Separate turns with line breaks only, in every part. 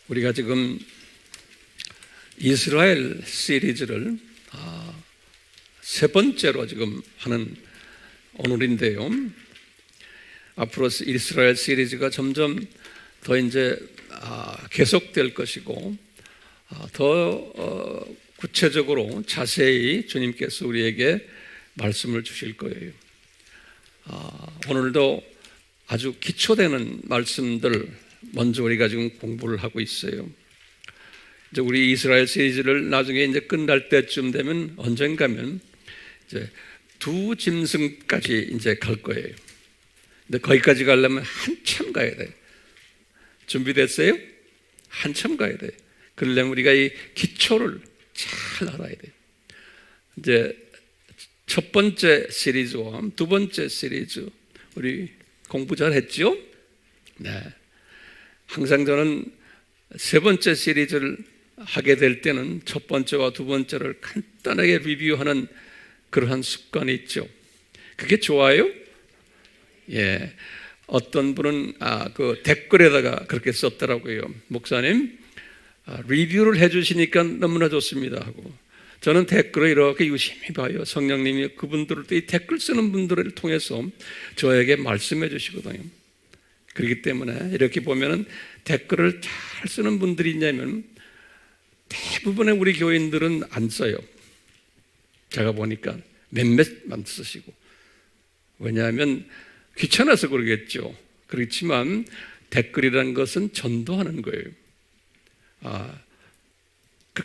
우리가 지금 이스라엘 시리즈를 세 번째로 지금 하는 오늘인데요. 앞으로 이스라엘 시리즈가 점점 더 이제 계속될 것이고 더 구체적으로 자세히 주님께서 우리에게 말씀을 주실 거예요. 오늘도 아주 기초되는 말씀들 먼저 우리가 지금 공부를 하고 있어요. 이제 우리 이스라엘 시리즈를 나중에 이제 끝날 때쯤 되면 언젠가면 이제 두 짐승까지 이제 갈 거예요. 근데 거기까지 가려면 한참 가야 돼요. 준비됐어요? 한참 가야 돼요. 그러려면 우리가 이 기초를 잘 알아야 돼요. 이제 첫 번째 시리즈와 두 번째 시리즈 우리 공부 잘 했죠? 네. 항상 저는 세 번째 시리즈를 하게 될 때는 첫 번째와 두 번째를 간단하게 리뷰하는 그러한 습관이 있죠. 그게 좋아요? 예. 어떤 분은 그 댓글에다가 그렇게 썼더라고요. 목사님, 리뷰를 해주시니까 너무나 좋습니다 하고. 저는 댓글을 이렇게 유심히 봐요. 성령님이 그분들을 이 댓글 쓰는 분들을 통해서 저에게 말씀해 주시거든요. 그렇기 때문에 이렇게 보면은 댓글을 잘 쓰는 분들이 있냐면 대부분의 우리 교인들은 안 써요. 제가 보니까 몇몇만 쓰시고. 왜냐하면 귀찮아서 그러겠죠. 그렇지만 댓글이라는 것은 전도하는 거예요.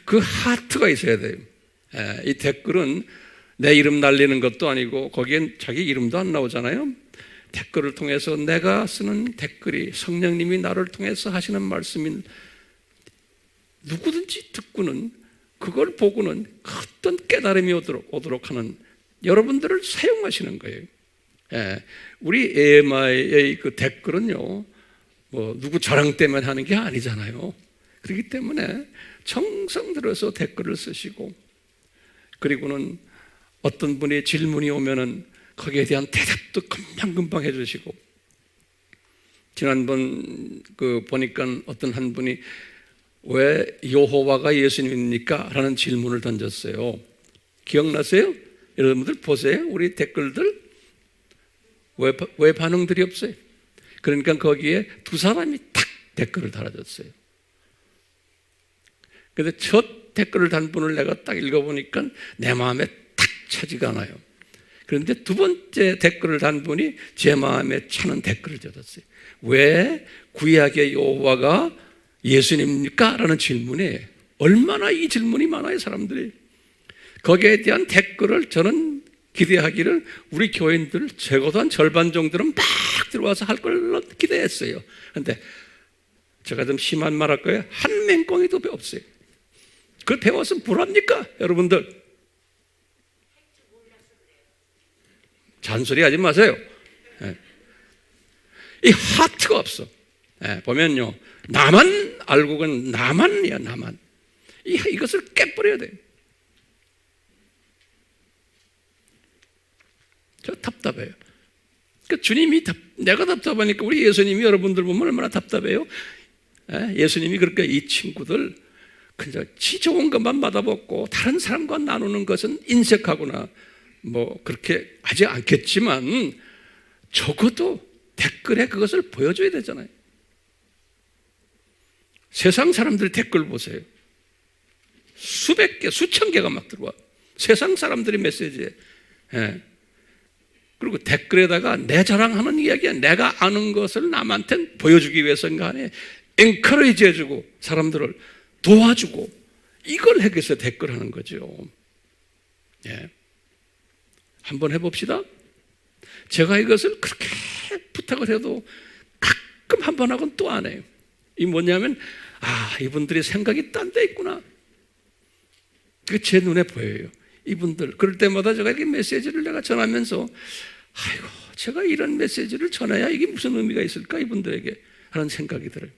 그 하트가 있어야 돼요. 이 댓글은 내 이름 날리는 것도 아니고 거기엔 자기 이름도 안 나오잖아요. 댓글을 통해서 내가 쓰는 댓글이 성령님이 나를 통해서 하시는 말씀인 누구든지 듣고는 그걸 보고는 어떤 깨달음이 오도록 하는 여러분들을 사용하시는 거예요. 우리 AMI의 그 댓글은요, 뭐 누구 자랑 때문에 하는 게 아니잖아요. 그렇기 때문에 정성 들어서 댓글을 쓰시고, 그리고는 어떤 분이 질문이 오면은 거기에 대한 대답도 금방금방 해주시고. 지난번 보니까 어떤 한 분이 왜 여호와가 예수님입니까? 라는 질문을 던졌어요. 기억나세요? 여러분들 보세요. 우리 댓글들 왜 반응들이 없어요? 그러니까 거기에 두 사람이 탁 댓글을 달아줬어요. 근데 첫 댓글을 단 분을 내가 딱 읽어보니까 내 마음에 탁 차지가 않아요. 그런데 두 번째 댓글을 단 분이 제 마음에 차는 댓글을 적었어요. 왜 구약의 여호와가 예수님입니까? 라는 질문에 얼마나 이 질문이 많아요, 사람들이. 거기에 대한 댓글을 저는 기대하기를 우리 교인들 적어도 한 절반 정도는 막 들어와서 할 걸로 기대했어요. 그런데 제가 좀 심한 말 할 거예요. 한 맹꽁이도 없어요. 그걸 배워서 뭐랍니까, 여러분들? 잔소리 하지 마세요. 이 하트가 없어. 보면요, 나만 알고 간 나만이야, 나만. 이것을 깨버려야 돼요. 저 답답해요. 그러니까 주님이 내가 답답하니까 우리 예수님이 여러분들 보면 얼마나 답답해요. 예수님이 그러니까 이 친구들 그냥 지 좋은 것만 받아먹고 다른 사람과 나누는 것은 인색하구나, 뭐 그렇게 하지 않겠지만 적어도 댓글에 그것을 보여줘야 되잖아요. 세상 사람들 댓글 보세요. 수백 개, 수천 개가 막 들어와. 세상 사람들의 메시지에. 그리고 댓글에다가 내 자랑하는 이야기야. 내가 아는 것을 남한테 보여주기 위해서인가 하네. 엔커리지 해주고 사람들을 도와주고 이걸 하기 위해서 댓글하는 거죠. 한번 해봅시다. 제가 이것을 그렇게 부탁을 해도 가끔 한 번 하고는 또 안 해요. 이 뭐냐면 이분들이 생각이 딴 데 있구나. 그게 제 눈에 보여요. 이분들 그럴 때마다 제가 이 메시지를 내가 전하면서 아이고, 제가 이런 메시지를 전해야 이게 무슨 의미가 있을까 이분들에게 하는 생각이 들어요.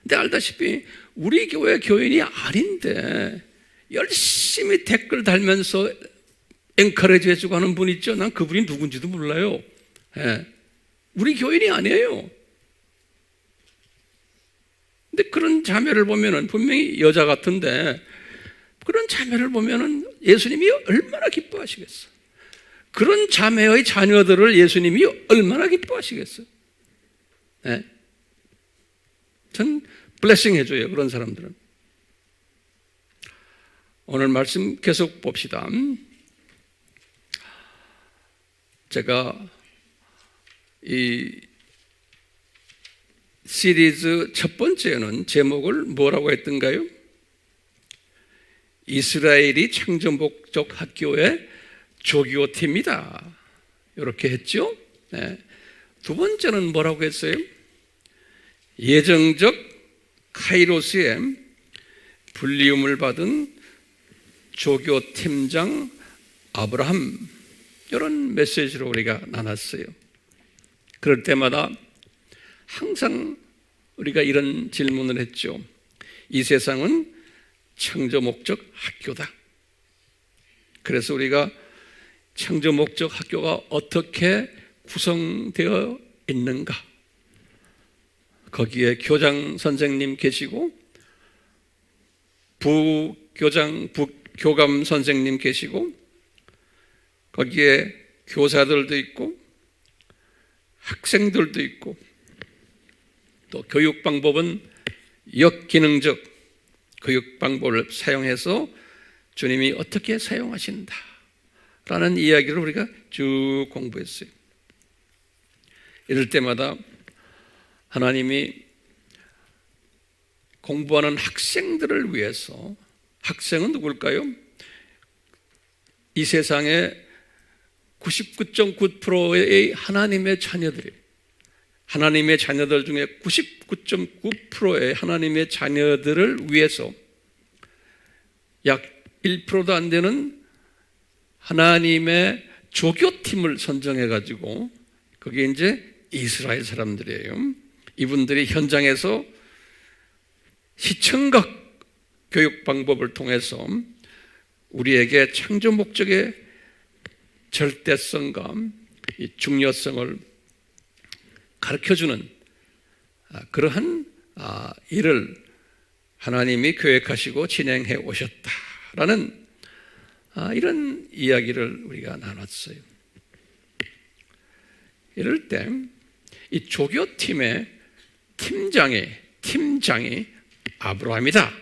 근데 알다시피 우리 교회 교인이 아닌데 열심히 댓글 달면서 엔커리지 해주고 하는 분 있죠. 난 그분이 누군지도 몰라요. 우리 교인이 아니에요. 근데 그런 자매를 보면은 분명히 여자 같은데 그런 자매를 보면은 예수님이 얼마나 기뻐하시겠어. 그런 자매의 자녀들을 예수님이 얼마나 기뻐하시겠어. 네? 전 블레싱 해줘요, 그런 사람들은. 오늘 말씀 계속 봅시다. 제가 이 시리즈 첫 번째는 제목을 뭐라고 했던가요? 이스라엘이 창조 목적 학교의 조교팀이다, 이렇게 했죠. 네. 두 번째는 뭐라고 했어요? 예정적 카이로스의 불리움을 받은 조교팀장 아브라함, 이런 메시지로 우리가 나눴어요. 그럴 때마다 항상 우리가 이런 질문을 했죠. 이 세상은 창조 목적 학교다. 그래서 우리가 창조 목적 학교가 어떻게 구성되어 있는가, 거기에 교장 선생님 계시고 부교감 선생님 계시고 거기에 교사들도 있고 학생들도 있고 또 교육 방법은 역기능적 교육 방법을 사용해서 주님이 어떻게 사용하신다라는 이야기를 우리가 쭉 공부했어요. 이럴 때마다 하나님이 공부하는 학생들을 위해서, 학생은 누굴까요? 이 세상에 99.9%의 하나님의 자녀들이에요. 하나님의 자녀들 중에 99.9%의 하나님의 자녀들을 위해서 약 1%도 안 되는 하나님의 조교팀을 선정해가지고, 그게 이제 이스라엘 사람들이에요. 이분들이 현장에서 시청각 교육 방법을 통해서 우리에게 창조 목적의 절대성과 이 중요성을 가르쳐주는 그러한 일을 하나님이 계획하시고 진행해 오셨다라는 이런 이야기를 우리가 나눴어요. 이럴 때 이 조교팀의 팀장이 아브라함이다,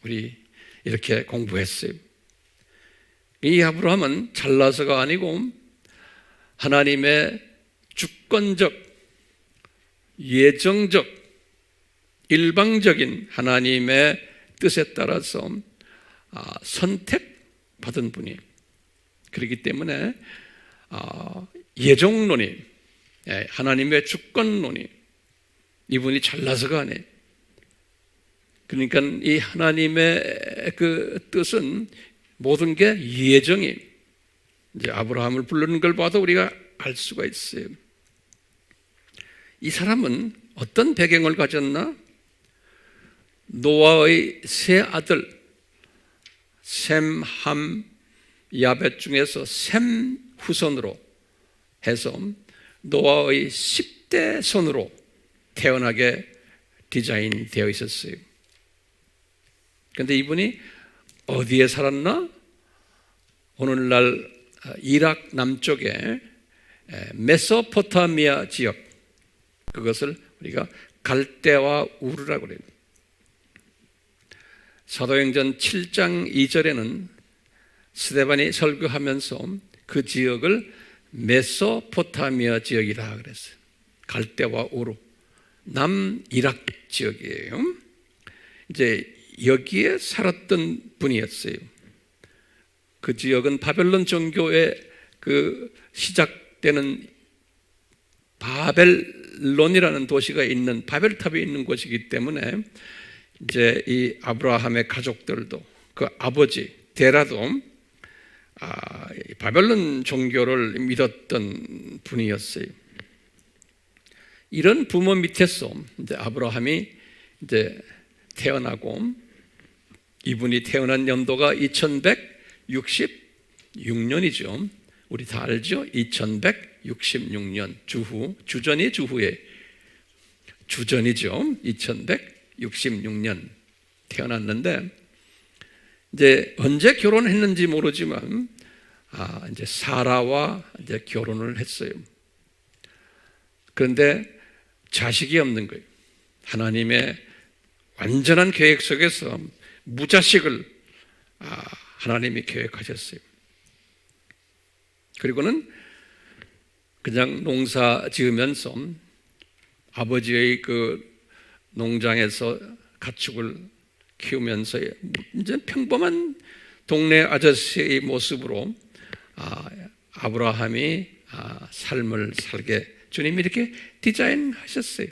우리 이렇게 공부했어요. 이 아브라함은 잘나서가 아니고 하나님의 주권적, 예정적, 일방적인 하나님의 뜻에 따라서 선택받은 분이, 그렇기 때문에 예정론이, 하나님의 주권론이, 이분이 잘나서가 아니에요. 그러니까 이 하나님의 그 뜻은 모든 게 예정이, 이제 아브라함을 부르는 걸 봐도 우리가 알 수가 있어요. 이 사람은 어떤 배경을 가졌나? 노아의 세 아들 셈, 함, 야벳 중에서 셈 후손으로 해서 노아의 10대 손으로 태어나게 디자인되어 있었어요. 그런데 이분이 어디에 살았나? 오늘날 이락 남쪽의 메소포타미아 지역, 그것을 우리가 갈대와 우르라고 그래요. 사도행전 7장 2절에는 스데반이 설교하면서 그 지역을 메소포타미아 지역이라 그랬어요. 갈대와 우르, 남이락 지역이에요. 이제 여기에 살았던 분이었어요. 그 지역은 바벨론 종교의 그 시작되는 바벨론이라는 도시가 있는, 바벨탑이 있는 곳이기 때문에 이제 이 아브라함의 가족들도, 그 아버지 데라도 바벨론 종교를 믿었던 분이었어요. 이런 부모 밑에서 이제 아브라함이 이제 태어나고, 이분이 태어난 연도가 2166년이죠. 우리 다 알죠? 2166년 주전이 주후에 주전이죠. 66년 태어났는데 이제 언제 결혼했는지 모르지만 이제 사라와 이제 결혼을 했어요. 그런데 자식이 없는 거예요. 하나님의 완전한 계획 속에서 무자식을 하나님이 계획하셨어요. 그리고는 그냥 농사 지으면서 아버지의 그 농장에서 가축을 키우면서 이제 평범한 동네 아저씨의 모습으로 아브라함이 삶을 살게 주님이 이렇게 디자인하셨어요.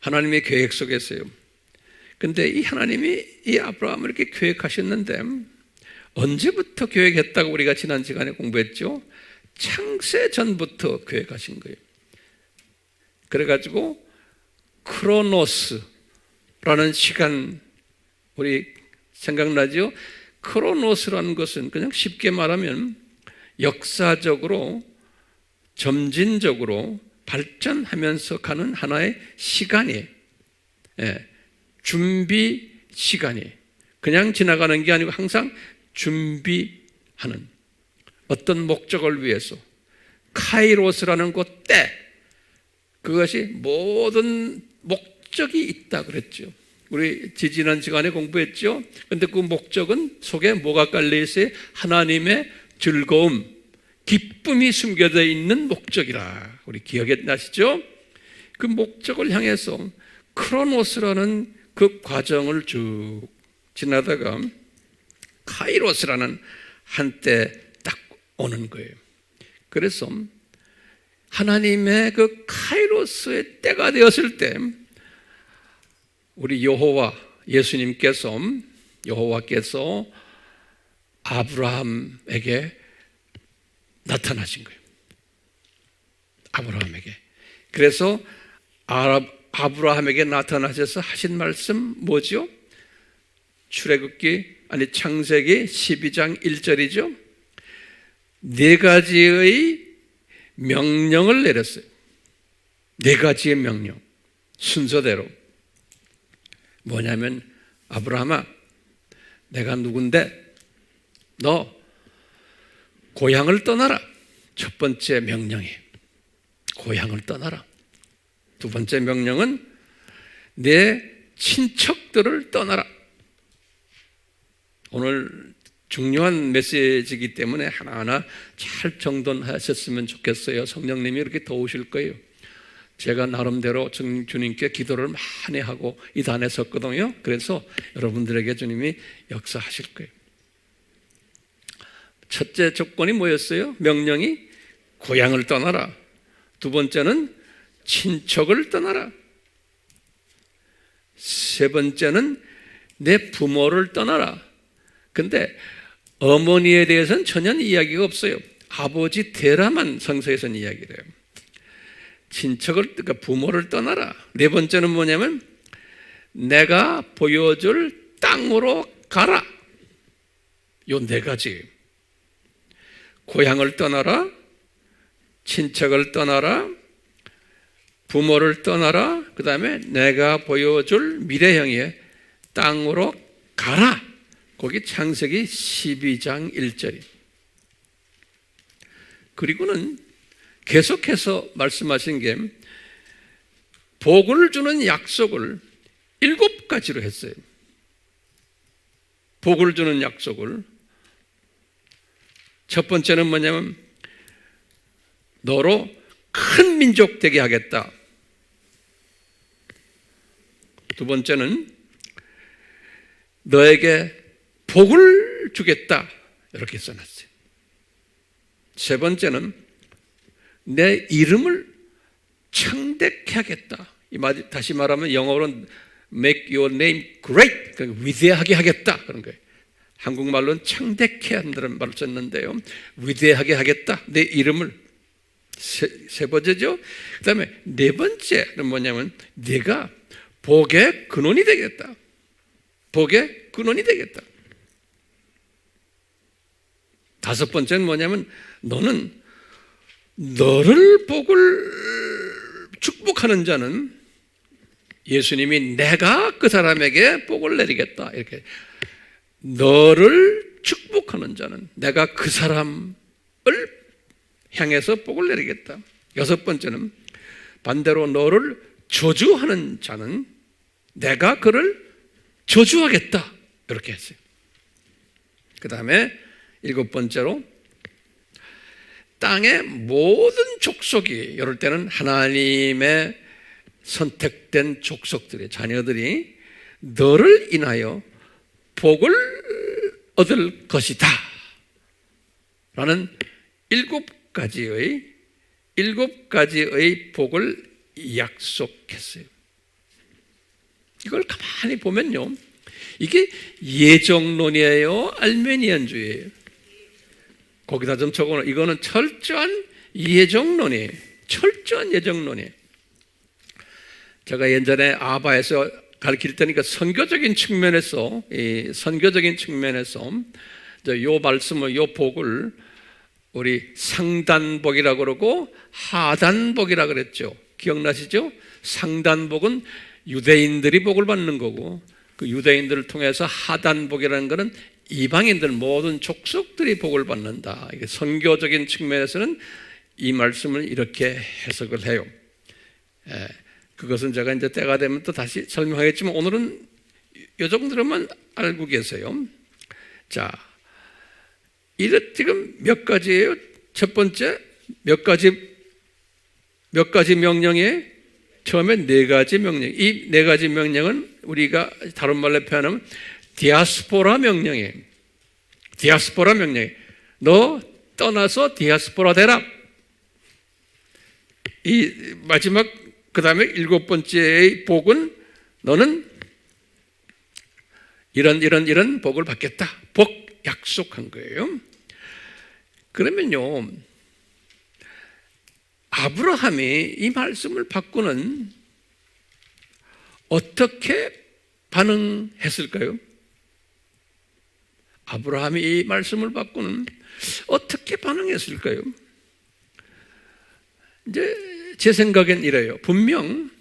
하나님의 계획 속에서요. 근데 이 하나님이 이 아브라함을 이렇게 계획하셨는데 언제부터 계획했다고 우리가 지난 시간에 공부했죠? 창세 전부터 계획하신 거예요. 그래가지고 크로노스라는 시간 우리 생각나죠? 크로노스라는 것은 그냥 쉽게 말하면 역사적으로 점진적으로 발전하면서 가는 하나의 시간이에요. 준비 시간이에요. 그냥 지나가는 게 아니고 항상 준비하는 어떤 목적을 위해서 카이로스라는 그 때, 그것이 모든 목적이 있다 그랬죠. 우리 지난 시간에 공부했죠. 그런데 그 목적은 속에 뭐가 깔려 있어요? 하나님의 즐거움, 기쁨이 숨겨져 있는 목적이라. 우리 기억이 나시죠? 그 목적을 향해서 크로노스라는 그 과정을 쭉 지나다가 카이로스라는 한때 딱 오는 거예요. 그래서 하나님의 그 카이로스의 때가 되었을 때 우리 여호와께서 아브라함에게 나타나신 거예요. 아브라함에게. 그래서 아브라함에게 나타나셔서 하신 말씀 뭐죠? 창세기 12장 1절이죠. 네 가지의 명령을 내렸어요. 네 가지의 명령. 순서대로. 뭐냐면 아브라함아, 내가 누군데 너 고향을 떠나라. 첫 번째 명령이 고향을 떠나라. 두 번째 명령은 내 친척들을 떠나라. 오늘 중요한 메시지이기 때문에 하나하나 잘 정돈하셨으면 좋겠어요. 성령님이 이렇게 도우실 거예요. 제가 나름대로 주님께 기도를 많이 하고 이 단에 섰거든요. 그래서 여러분들에게 주님이 역사하실 거예요. 첫째 조건이 뭐였어요? 명령이 고향을 떠나라. 두 번째는 친척을 떠나라. 세 번째는 내 부모를 떠나라. 근데 어머니에 대해서는 전혀 이야기가 없어요. 아버지 데라만 성서에서는 이야기를 해요. 그러니까 부모를 떠나라. 네 번째는 뭐냐면 내가 보여줄 땅으로 가라. 요 네 가지. 고향을 떠나라, 친척을 떠나라, 부모를 떠나라, 그 다음에 내가 보여줄 미래형의 땅으로 가라. 거기 창세기 12장 1절이. 그리고는 계속해서 말씀하신 게 복을 주는 약속을 7가지로 했어요. 복을 주는 약속을. 첫 번째는 뭐냐면 너로 큰 민족 되게 하겠다. 두 번째는 너에게 복을 주겠다. 이렇게 써놨어요. 세 번째는 내 이름을 창대케 하겠다. 다시 말하면 영어로는 make your name great, 그러니까 위대하게 하겠다 그런 거예요. 한국말로는 창대케 한다는 말을 썼는데요. 위대하게 하겠다. 내 이름을. 세 번째죠. 그 다음에 네 번째는 뭐냐면 네가 복의 근원이 되겠다. 복의 근원이 되겠다. 다섯 번째는 뭐냐면 너는 너를 축복하는 자는 예수님이 내가 그 사람에게 복을 내리겠다, 이렇게. 너를 축복하는 자는 내가 그 사람을 향해서 복을 내리겠다. 여섯 번째는 반대로 너를 저주하는 자는 내가 그를 저주하겠다, 이렇게 했어요. 그 다음에 일곱 번째로 땅의 모든 족속이, 이럴 때는 하나님의 선택된 족속들의 자녀들이 너를 인하여 복을 얻을 것이다 라는 일곱 가지의 복을 약속했어요. 이걸 가만히 보면요, 이게 예정론이에요, 알메니안주의예요? 거기다 좀 적어놓은, 이거는 철저한 예정론이에요. 철저한 예정론이에요. 제가 예전에 아바에서 가르칠 때니까 선교적인 측면에서 이 말씀을, 요 복을 우리 상단복이라고 그러고 하단복이라고 그랬죠. 기억나시죠? 상단복은 유대인들이 복을 받는 거고, 그 유대인들을 통해서 하단복이라는 것은 이방인들 모든 족속들이 복을 받는다. 이게 선교적인 측면에서는 이 말씀을 이렇게 해석을 해요. 그것은 제가 이제 때가 되면 또 다시 설명하겠지만 오늘은 이 정도로만 알고 계세요. 자, 이게 지금 몇 가지예요? 첫 번째 몇 가지 명령이에요? 처음에 네 가지 명령. 이 네 가지 명령은 우리가 다른 말로 표현하면 디아스포라 명령이에요. 디아스포라 명령이에요. 너 떠나서 디아스포라 되라. 이 마지막, 그 다음에 일곱 번째의 복은 너는 이런 복을 받겠다. 복 약속한 거예요. 그러면요, 아브라함이 이 말씀을 받고는 어떻게 반응했을까요? 아브라함이 이 말씀을 받고는 어떻게 반응했을까요? 이제 제 생각엔 이래요. 분명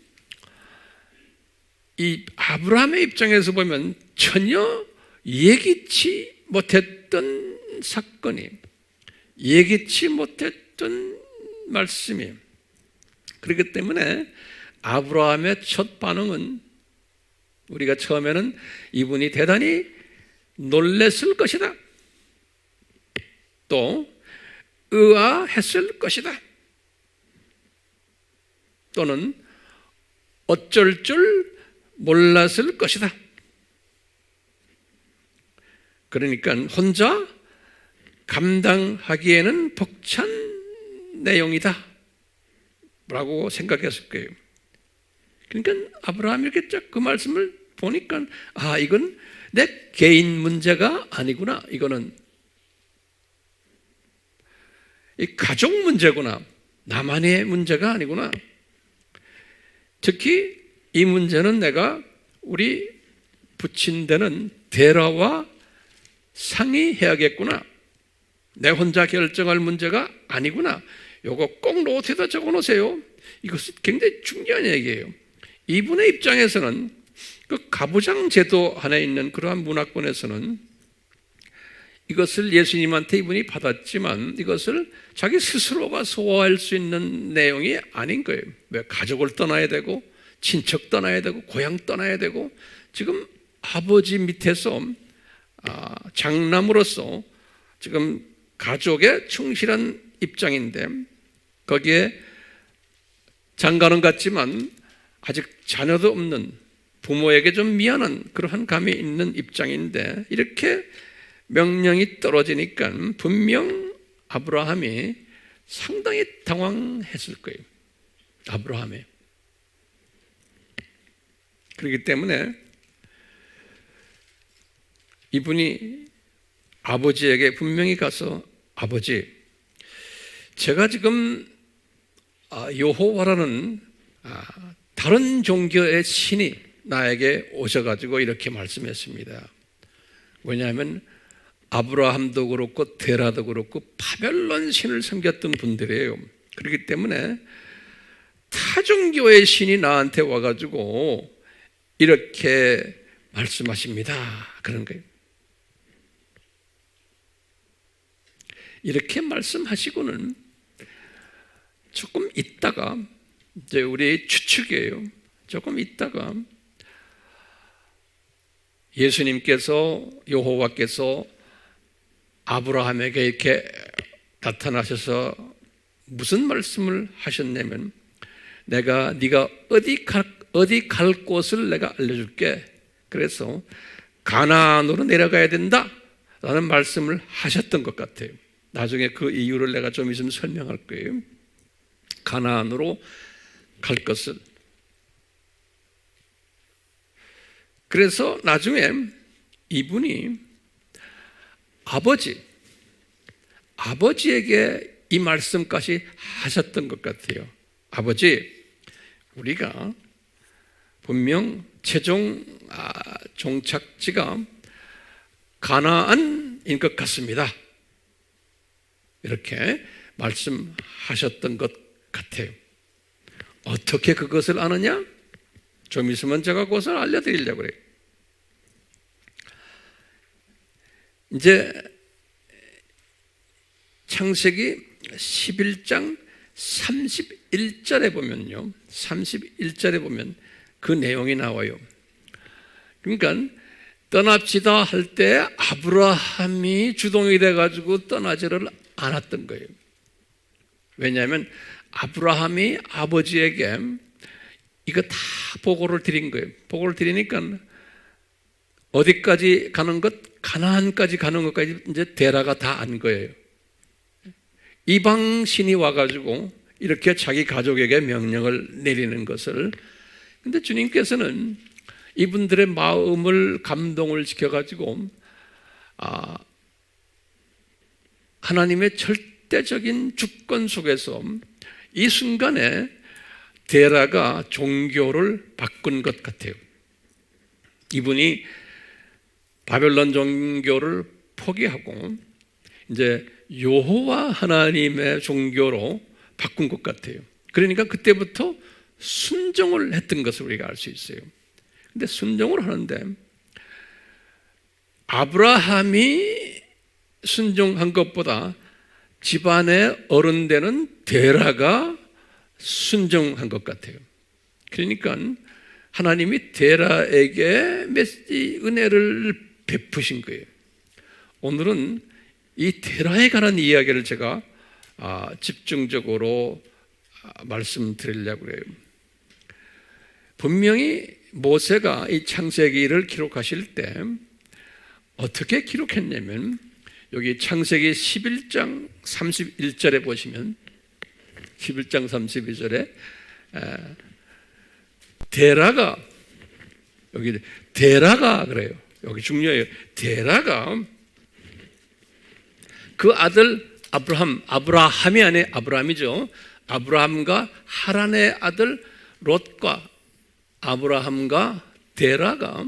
이 아브라함의 입장에서 보면 전혀 예기치 못했던 사건이, 예기치 못했던 말씀이에요. 그렇기 때문에 아브라함의 첫 반응은, 우리가 처음에는 이분이 대단히 놀랬을 것이다, 또 의아했을 것이다, 또는 어쩔 줄 몰랐을 것이다. 그러니까 혼자 감당하기에는 벅찬 내용이다 라고 생각했을 거예요. 그러니까 아브라함이 이렇게 쫙 그 말씀을 보니까, 아, 이건 내 개인 문제가 아니구나, 이거는 이 가족 문제구나, 나만의 문제가 아니구나. 특히 이 문제는 내가 우리 부친 되는 데라와 상의해야겠구나. 내 혼자 결정할 문제가 아니구나. 요거 꼭 노트에다 적어 놓으세요. 이것은 굉장히 중요한 얘기예요. 이분의 입장에서는 그 가부장 제도 안에 있는 그러한 문화권에서는 이것을 예수님한테 이분이 받았지만 이것을 자기 스스로가 소화할 수 있는 내용이 아닌 거예요. 왜 가족을 떠나야 되고 친척 떠나야 되고 고향 떠나야 되고, 지금 아버지 밑에서 장남으로서 지금 가족에 충실한 입장인데, 거기에 장가는 같지만 아직 자녀도 없는 부모에게 좀 미안한 그러한 감이 있는 입장인데, 이렇게 명령이 떨어지니까 분명 아브라함이 상당히 당황했을 거예요. 아브라함이. 그렇기 때문에 이분이 아버지에게 분명히 가서, 아버지, 제가 지금 여호와라는 다른 종교의 신이 나에게 오셔가지고 이렇게 말씀했습니다. 왜냐하면 아브라함도 그렇고 데라도 그렇고 바벨론 신을 섬겼던 분들이에요. 그렇기 때문에 타종교의 신이 나한테 와가지고 이렇게 말씀하십니다. 그런 거예요. 이렇게 말씀하시고는 조금 있다가, 이제 우리 추측이에요. 조금 있다가 예수님께서, 여호와께서 아브라함에게 이렇게 나타나셔서 무슨 말씀을 하셨냐면, 네가 어디 갈 곳을 내가 알려줄게. 그래서 가나안으로 내려가야 된다 라는 말씀을 하셨던 것 같아요. 나중에 그 이유를 내가 좀 있으면 설명할 거예요. 가나안으로 갈 것을. 그래서 나중에 이분이 아버지에게 이 말씀까지 하셨던 것 같아요. 아버지, 우리가 분명 최종 종착지가 가나안인 것 같습니다. 이렇게 말씀하셨던 것 같아요. 어떻게 그것을 아느냐? 좀 있으면 제가 그것을 알려드리려고 그래요. 이제 창세기 11장 31절에 보면요, 31절에 보면 그 내용이 나와요. 그러니까 떠납시다 할 때 아브라함이 주동이 돼가지고 떠나지를 않았던 거예요. 왜냐하면 아브라함이 아버지에게 이거 다 보고를 드린 거예요. 보고를 드리니까 어디까지 가는 것? 가나안까지 가는 것까지 이제 데라가 다 안 거예요. 이방 신이 와가지고 이렇게 자기 가족에게 명령을 내리는 것을, 근데 주님께서는 이분들의 마음을 감동을 시켜가지고 하나님의 절대적인 주권 속에서 이 순간에 데라가 종교를 바꾼 것 같아요. 이분이 바벨론 종교를 포기하고 이제 여호와 하나님의 종교로 바꾼 것 같아요. 그러니까 그때부터 순종을 했던 것을 우리가 알 수 있어요. 근데 순종을 하는데 아브라함이 순종한 것보다 집안의 어른 되는 데라가 순종한 것 같아요. 그러니까 하나님이 데라에게 은혜를 베푸신 거예요. 오늘은 이 데라에 관한 이야기를 제가 집중적으로 말씀드리려고 해요. 분명히 모세가 이 창세기를 기록하실 때 어떻게 기록했냐면, 여기 창세기 11장 31절에 보시면 11장 32절에 데라가, 여기 데라가 그래요. 여기 중요해요. 데라가 그 아들 아브라함이 아니에요. 아브라함이죠. 아브라함과 하란의 아들 롯과 아브라함과 데라가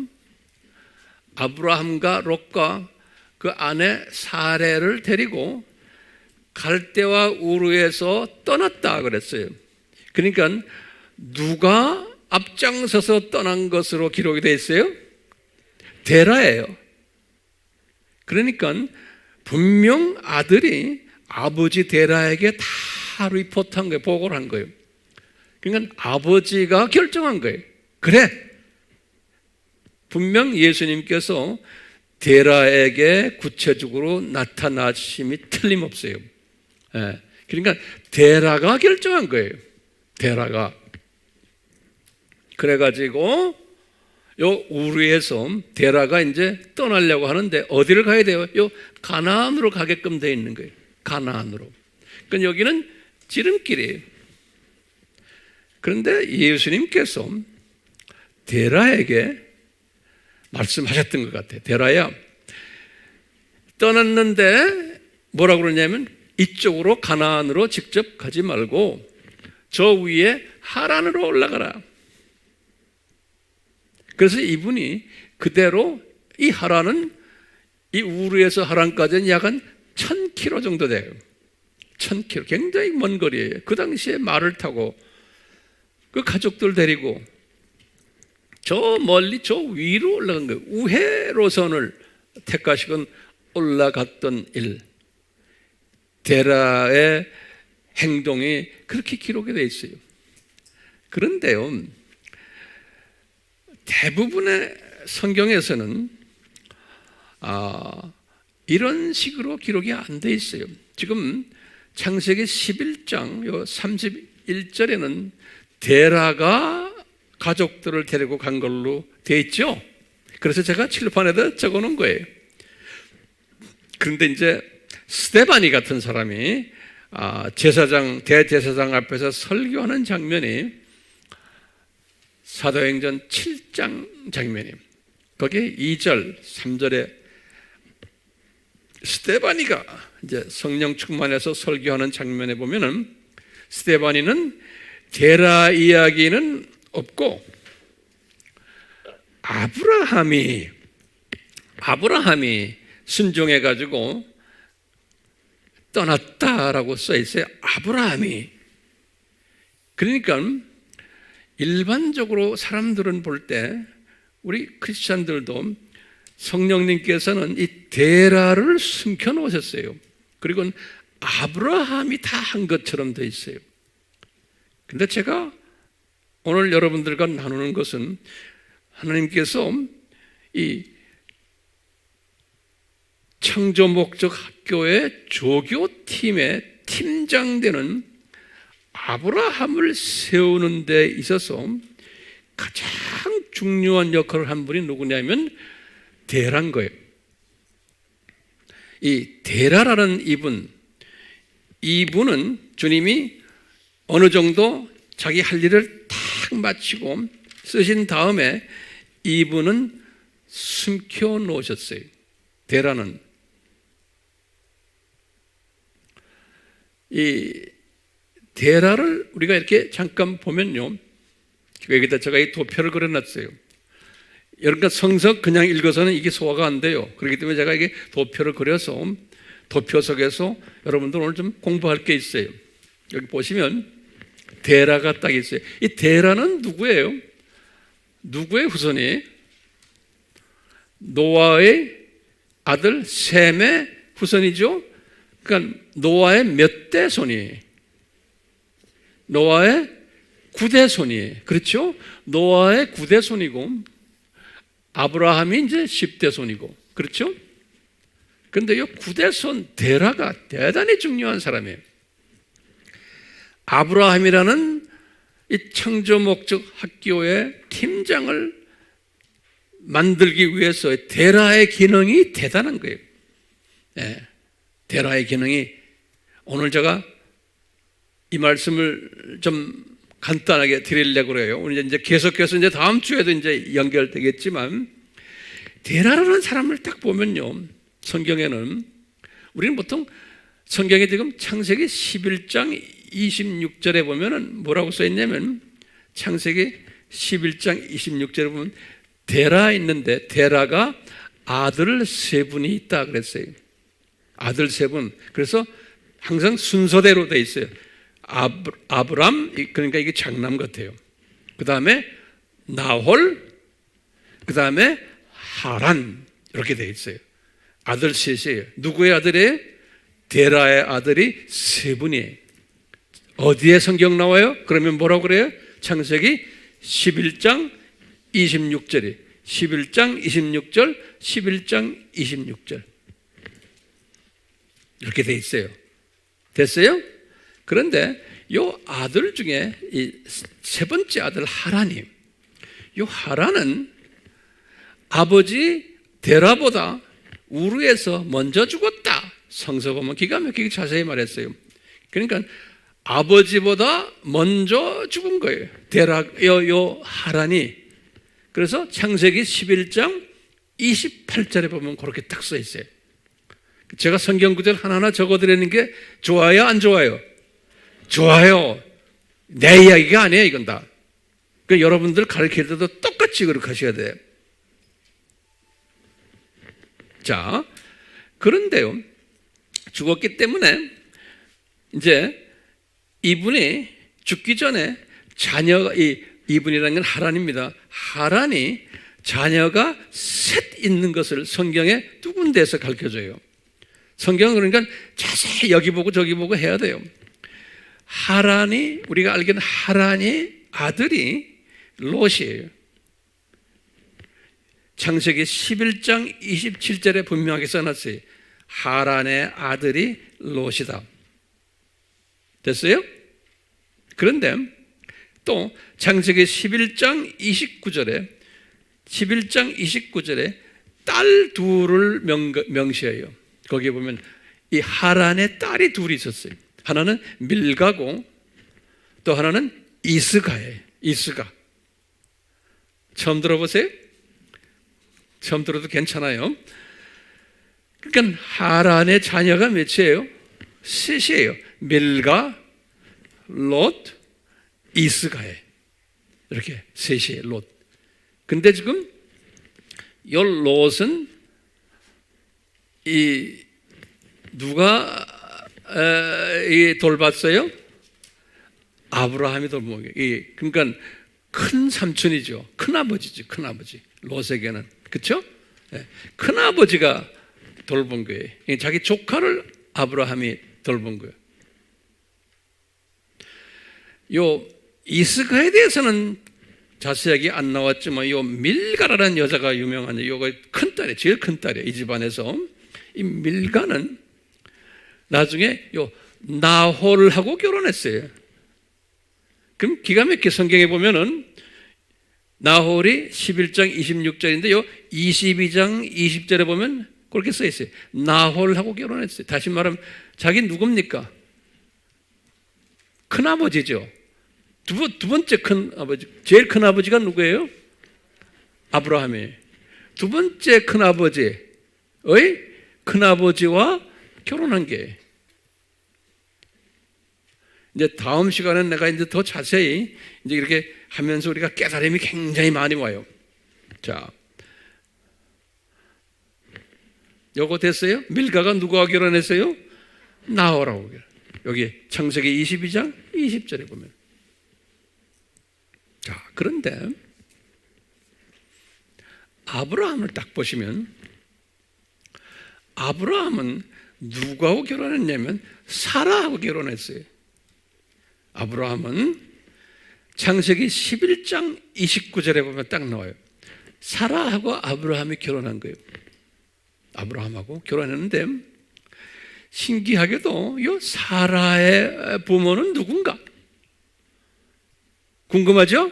아브라함과 롯과 그 아내 사레를 데리고 갈대와 우르에서 떠났다 그랬어요. 그러니까 누가 앞장서서 떠난 것으로 기록이 되어 있어요? 데라예요. 그러니까 분명 아들이 아버지 데라에게 다 리포트한 거예요. 보고를 한 거예요. 그러니까 아버지가 결정한 거예요. 그래, 분명 예수님께서 데라에게 구체적으로 나타나심이 틀림없어요. 그러니까 데라가 결정한 거예요. 데라가. 그래가지고 요 우르에서 데라가 이제 떠나려고 하는데 어디를 가야 돼요? 요 가나안으로 가게끔 되어 있는 거예요. 가나안으로. 그러니까 여기는 지름길이에요. 그런데 예수님께서 데라에게 말씀하셨던 것 같아요. 데라야, 떠났는데 뭐라고 그러냐면 이쪽으로 가나안으로 직접 가지 말고 저 위에 하란으로 올라가라. 그래서 이분이 그대로, 이 하란은 이 우르에서 하란까지는 약 한 1000km 정도 돼요. 1000km, 굉장히 먼 거리예요. 그 당시에 말을 타고 그 가족들 데리고 저 멀리 저 위로 올라간 거예요. 우회로선을 택하시곤 올라갔던 일. 데라의 행동이 그렇게 기록이 되어 있어요. 그런데요, 대부분의 성경에서는 이런 식으로 기록이 안 돼 있어요. 지금 창세기 11장 31절에는 데라가 가족들을 데리고 간 걸로 돼 있죠. 그래서 제가 칠판에다 적어 놓은 거예요. 그런데 이제 스데바니 같은 사람이 대제사장 앞에서 설교하는 장면이 사도행전 7장 장면이에요. 거기에 2절, 3절에 스데바니가 이제 성령 충만해서 설교하는 장면에 보면은 스데바니는 데라 이야기는 없고 아브라함이 순종해 가지고 떠났다라고 써 있어요. 아브라함이. 그러니까 일반적으로 사람들은 볼 때 우리 크리스찬들도 성령님께서는 이 데라를 숨겨 놓으셨어요. 그리고 아브라함이 다 한 것처럼 돼 있어요. 근데 제가 오늘 여러분들과 나누는 것은 하나님께서 이 창조 목적 학교의 조교팀의 팀장 되는 아브라함을 세우는 데 있어서 가장 중요한 역할을 한 분이 누구냐면 데라인 거예요. 이 데라라는 이분은 주님이 어느 정도 자기 할 일을 탁 마치고 쓰신 다음에 이분은 숨겨 놓으셨어요. 데라는 이 데라를 우리가 이렇게 잠깐 보면요, 여기다 제가 이 도표를 그려놨어요. 여러분과 성서 그냥 읽어서는 이게 소화가 안 돼요. 그렇기 때문에 제가 이게 도표를 그려서 도표 속에서 여러분들 오늘 좀 공부할 게 있어요. 여기 보시면 데라가 딱 있어요. 이 데라는 누구예요? 누구의 후손이? 노아의 아들 셈의 후손이죠. 그러니까 노아의 몇 대손이? 노아의 9대손이. 그렇죠? 노아의 9대손이고 아브라함이 이제 10대손이고. 그렇죠? 그런데 이 9대손 데라가 대단히 중요한 사람이에요. 아브라함이라는 이 창조 목적 학교의 팀장을 만들기 위해서 데라의 기능이 대단한 거예요. 네, 데라의 기능이, 오늘 제가 이 말씀을 좀 간단하게 드리려고 그래요. 오늘 이제 계속해서 이제 다음 주에도 이제 연결되겠지만, 데라라는 사람을 딱 보면요, 성경에는 우리는 보통 성경에 지금 창세기 11장 26절에 보면은 뭐라고 써 있냐면, 창세기 11장 26절에 보면 데라 있는데 데라가 아들 세 분이 있다 그랬어요. 아들 세 분. 그래서 항상 순서대로 돼 있어요. 아브람, 그러니까 이게 장남 같아요. 그 다음에 나홀, 그 다음에 하란, 이렇게 돼 있어요. 아들 셋이에요. 누구의 아들이에요? 데라의 아들이 세 분이에요. 어디에 성경 나와요? 그러면 뭐라고 그래요? 창세기 11장 26절이 11장 26절, 11장 26절 이렇게 돼 있어요. 됐어요? 그런데 이 아들 중에 이 세 번째 아들 하란이, 이 하란은 아버지 데라보다 우르에서 먼저 죽었다. 성서 보면 기가 막히게 자세히 말했어요. 그러니까 아버지보다 먼저 죽은 거예요. 요 하란이. 그래서 창세기 11장 28절에 보면 그렇게 딱 써 있어요. 제가 성경 구절 하나하나 적어드리는 게 좋아요, 안 좋아요? 좋아요. 내 이야기가 아니에요, 이건 다. 그러니까 여러분들 가르칠 때도 똑같이 그렇게 하셔야 돼요. 자, 그런데요, 죽었기 때문에 이제 이분이 죽기 전에
자녀가 이분이라는 건 하란입니다. 하란이 자녀가 셋 있는 것을 성경에 두 군데에서 가르쳐줘요. 성경은 그러니까 자세히 여기 보고 저기 보고 해야 돼요. 하란이, 우리가 알기는 하란이 아들이 롯이에요. 창세기 11장 27절에 분명하게 써놨어요. 하란의 아들이 롯이다. 됐어요? 그런데 또 창세기 11장 29절에 딸 둘을 명시해요. 거기에 보면 이 하란의 딸이 둘이 있었어요. 하나는 밀가고 또 하나는 이스가예요. 이스가. 처음 들어보세요? 처음 들어도 괜찮아요. 그러니까 하란의 자녀가 몇이에요? 셋이에요. 밀가, 롯, 이스가예요. 이렇게 셋이에요. 롯. 근데 지금 이 롯은 누가 돌봤어요? 아브라함이 돌본 거예요. 그러니까 큰 삼촌이죠. 큰 아버지죠. 큰 아버지. 롯에게는. 그렇죠? 큰 아버지가 돌본 거예요. 자기 조카를 아브라함이 돌본 거예요. 요 이스가에 대해서는 자세하게 안 나왔지만 요 밀가라는 여자가 유명한 요거 큰 딸이에요. 제일 큰 딸이에요. 이 집안에서. 이 밀가는 나중에 요 나홀하고 결혼했어요. 그럼 기가 막히게 성경에 보면은 나홀이 11장 26절인데 요 22장 20절에 보면 그렇게 써 있어요. 나홀하고 결혼했어요. 다시 말하면 자기 누굽니까? 큰아버지죠. 두 번째 큰아버지, 제일 큰아버지가 누구예요? 아브라함이에요. 두 번째 큰아버지의 큰아버지와 결혼한 게. 이제 다음 시간엔 내가 이제 더 자세히 이제 이렇게 하면서 우리가 깨달음이 굉장히 많이 와요. 자, 요거 됐어요? 밀가가 누구와 결혼했어요? 나홀하고 결혼. 여기 창세기 22장 20절에 보면. 자, 그런데 아브라함을 딱 보시면 아브라함은 누구하고 결혼했냐면 사라하고 결혼했어요. 아브라함은 창세기 11장 29절에 보면 딱 나와요. 사라하고 아브라함이 결혼한 거예요. 아브라함하고 결혼했는데 신기하게도 이 사라의 부모는 누군가? 궁금하죠?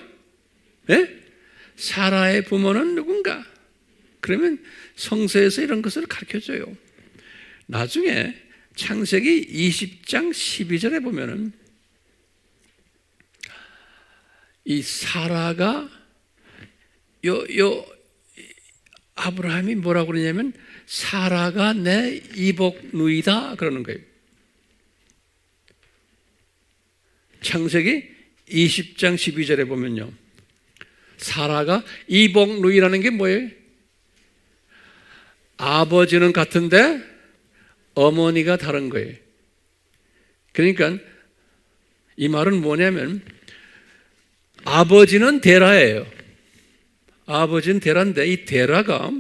네? 사라의 부모는 누군가? 그러면 성서에서 이런 것을 가르쳐줘요. 나중에 창세기 20장 12절에 보면은 이 사라가 아브라함이 뭐라고 그러냐면 사라가 내 이복누이다 그러는 거예요. 창세기 20장 12절에 보면요. 사라가 이복누이라는 게 뭐예요? 아버지는 같은데 어머니가 다른 거예요. 그러니까 이 말은 뭐냐면 아버지는 데라예요. 아버지는 데라인데 이 데라가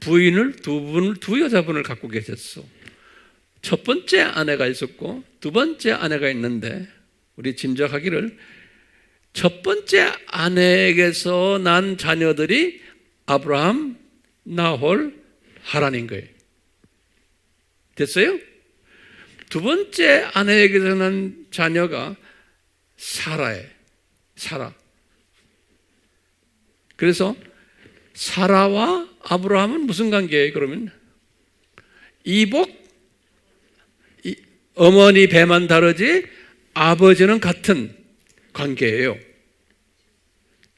부인을 두 여자분을 갖고 계셨어. 첫 번째 아내가 있었고 두 번째 아내가 있는데 우리 짐작하기를 첫 번째 아내에게서 난 자녀들이 아브라함, 나홀, 하란인 거예요. 됐어요? 두 번째 아내에게서 난 자녀가 사라예요. 사라. 그래서 사라와 아브라함은 무슨 관계예요? 그러면 어머니 배만 다르지 아버지는 같은 관계예요.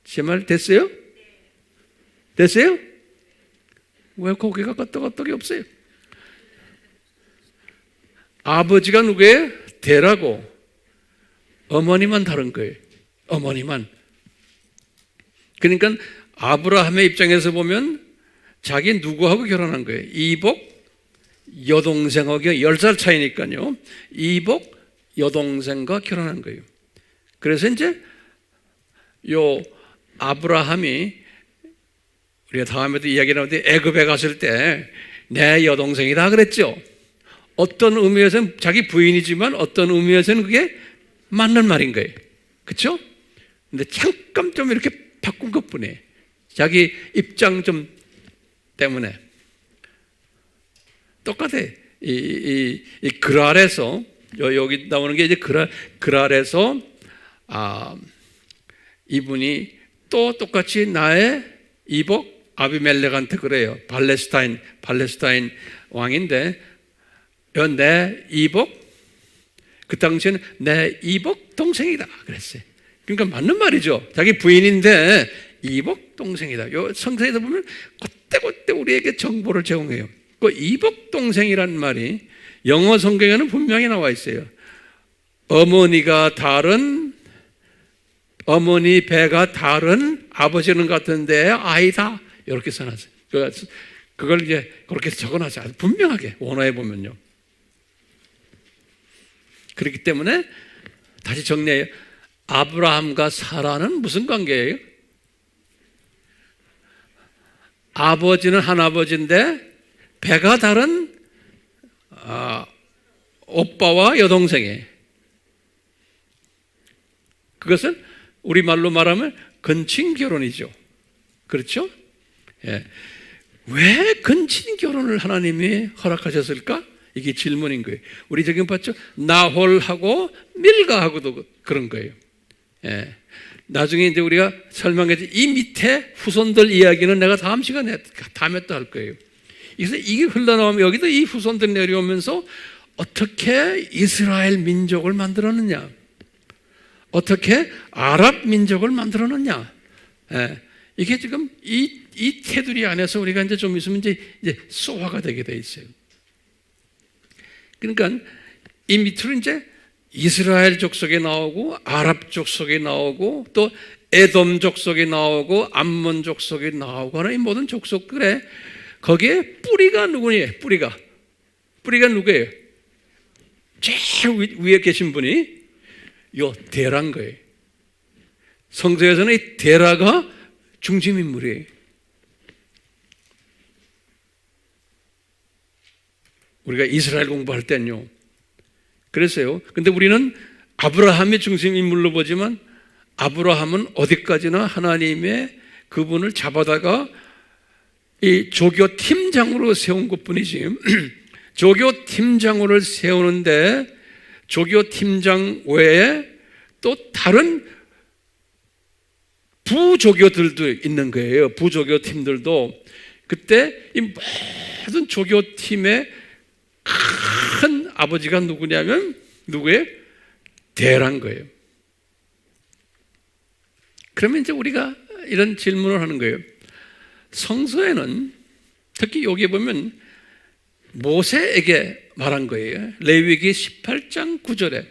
제 말 됐어요? 됐어요? 왜 고개가 끄덕끄덕이 없어요? 아버지가 누구예요? 데라고 어머니만 다른 거예요. 어머니만. 그러니까 아브라함의 입장에서 보면 자기 누구하고 결혼한 거예요? 이복 여동생하고 10살 차이니까요. 이복 여동생과 결혼한 거예요. 그래서 이제 요 아브라함이 우리가 다음에도 이야기 나오는데 애굽에 갔을 때 내 여동생이다 그랬죠. 어떤 의미에서는 자기 부인이지만 어떤 의미에서는 그게 맞는 말인 거예요. 그렇죠? 근데 잠깐 좀 이렇게 바꾼 것뿐이에요. 자기 입장 좀 때문에. 똑같아. 이 그랄에서 여기 나오는 게 이제 그랄에서 이분이 또 똑같이 나의 이복 아비멜렉한테 그래요. 팔레스타인 왕인데 내 이복 그 당시에는 내 이복 동생이다 그랬어요. 그러니까 맞는 말이죠. 자기 부인인데 이복 동생이다. 요 성서에서 보면 그때그때 우리에게 정보를 제공해요. 그 이복 동생이란 말이 영어 성경에는 분명히 나와 있어요. 어머니가 다른 어머니 배가 다른 아버지는 같은데 아이다. 이렇게 써놨어요. 그걸 이제 그렇게 적어놨어요. 아주 분명하게 원어에 보면요. 그렇기 때문에 다시 정리해요. 아브라함과 사라는 무슨 관계예요? 아버지는 한 아버지인데 배가 다른 오빠와 여동생이에요. 그것은 우리말로 말하면 근친 결혼이죠. 그렇죠? 예. 왜 근친 결혼을 하나님이 허락하셨을까? 이게 질문인 거예요. 우리 지금 봤죠? 나홀하고 밀가하고도 그런 거예요. 예. 나중에 이제 우리가 설명했지 이 밑에 후손들 이야기는 내가 다음 시간에 다음에 또 할 거예요. 그래서 이게 흘러나오면 여기도 이 후손들 내려오면서 어떻게 이스라엘 민족을 만들었느냐, 어떻게 아랍 민족을 만들었느냐. 예. 이게 지금 이 테두리 안에서 우리가 이제 좀 있으면 이제 소화가 되게 돼 있어요. 그러니까 이 밑으로 이제 이스라엘 족속이 나오고 아랍 족속이 나오고 또 에돔 족속이 나오고 암몬 족속이 나오고 하는 이 모든 족속들에 거기에 뿌리가 누구니? 뿌리가 누구예요? 제일 위에 계신 분이 요 데라인 거예요. 성서에서는 이 데라가 중심 인물이에요. 우리가 이스라엘 공부할 때는요. 그랬어요. 근데 우리는 아브라함이 중심 인물로 보지만 아브라함은 어디까지나 하나님의 그분을 잡아다가 이 조교 팀장으로 세운 것뿐이지. 조교 팀장으로 세우는데 조교 팀장 외에 또 다른 부조교들도 있는 거예요. 부조교 팀들도. 그때 이 모든 조교 팀의 큰 아버지가 누구냐면 누구예요? 데라인 거예요. 그러면 이제 우리가 이런 질문을 하는 거예요. 성서에는 특히 여기 보면 모세에게 말한 거예요. 레위기 18장 9절에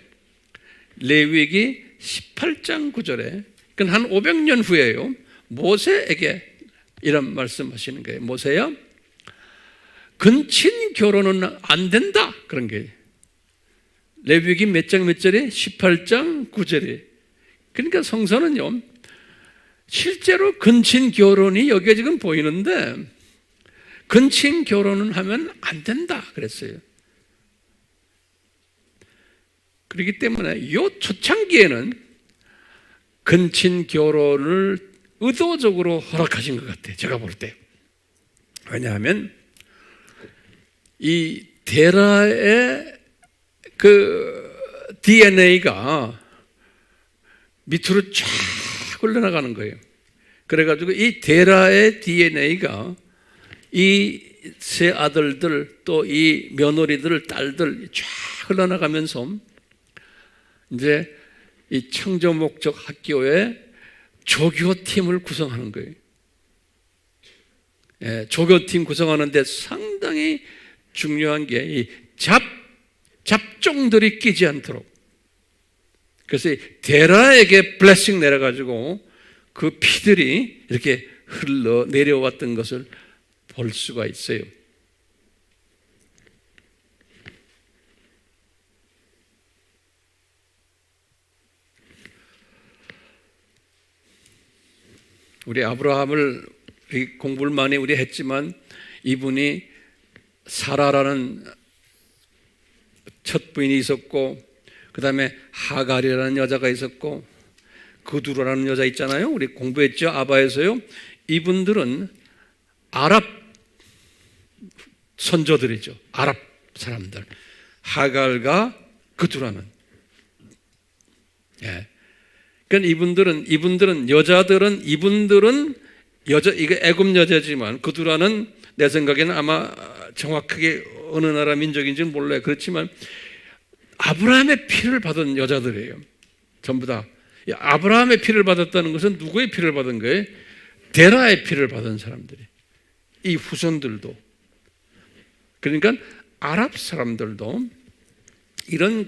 레위기 18장 9절에 그건 한 500년 후에요. 모세에게 이런 말씀하시는 거예요. 모세야, 근친 결혼은 안 된다. 그런 게 레위기 몇 장 몇 절에 18장 9절에. 그러니까 성서는요, 실제로 근친 결혼이 여기에 지금 보이는데 근친 결혼은 하면 안 된다 그랬어요. 그렇기 때문에 이 초창기에는 근친 결혼을 의도적으로 허락하신 것 같아요. 제가 볼 때. 왜냐하면 이 데라의 그 DNA가 밑으로 쫙 흘러나가는 거예요. 그래가지고 이 데라의 DNA가 이 세 아들들 또 이 며느리들 딸들 쫙 흘러나가면서 이제 이 청조 목적 학교의 조교팀을 구성하는 거예요. 예, 조교팀 구성하는데 상당히 중요한 게 이 잡종들이 끼지 않도록. 그래서 데라에게 블레싱 내려가지고 그 피들이 이렇게 흘러 내려왔던 것을 볼 수가 있어요. 우리 아브라함을 공부를 많이 우리 했지만 이분이 사라라는 첫 부인이 있었고, 그 다음에 하갈이라는 여자가 있었고, 그두라라는 여자 있잖아요. 우리 공부했죠, 아바에서요. 이분들은 아랍 선조들이죠. 아랍 사람들. 하갈과 그두라는. 예. 그러니까 이분들은 이게 애굽 여자지만 그두라는 내 생각에는 아마 정확하게 어느 나라 민족인지는 몰라요. 그렇지만 아브라함의 피를 받은 여자들이에요. 전부 다. 아브라함의 피를 받았다는 것은 누구의 피를 받은 거예요? 데라의 피를 받은 사람들이. 이 후손들도. 그러니까 아랍 사람들도 이런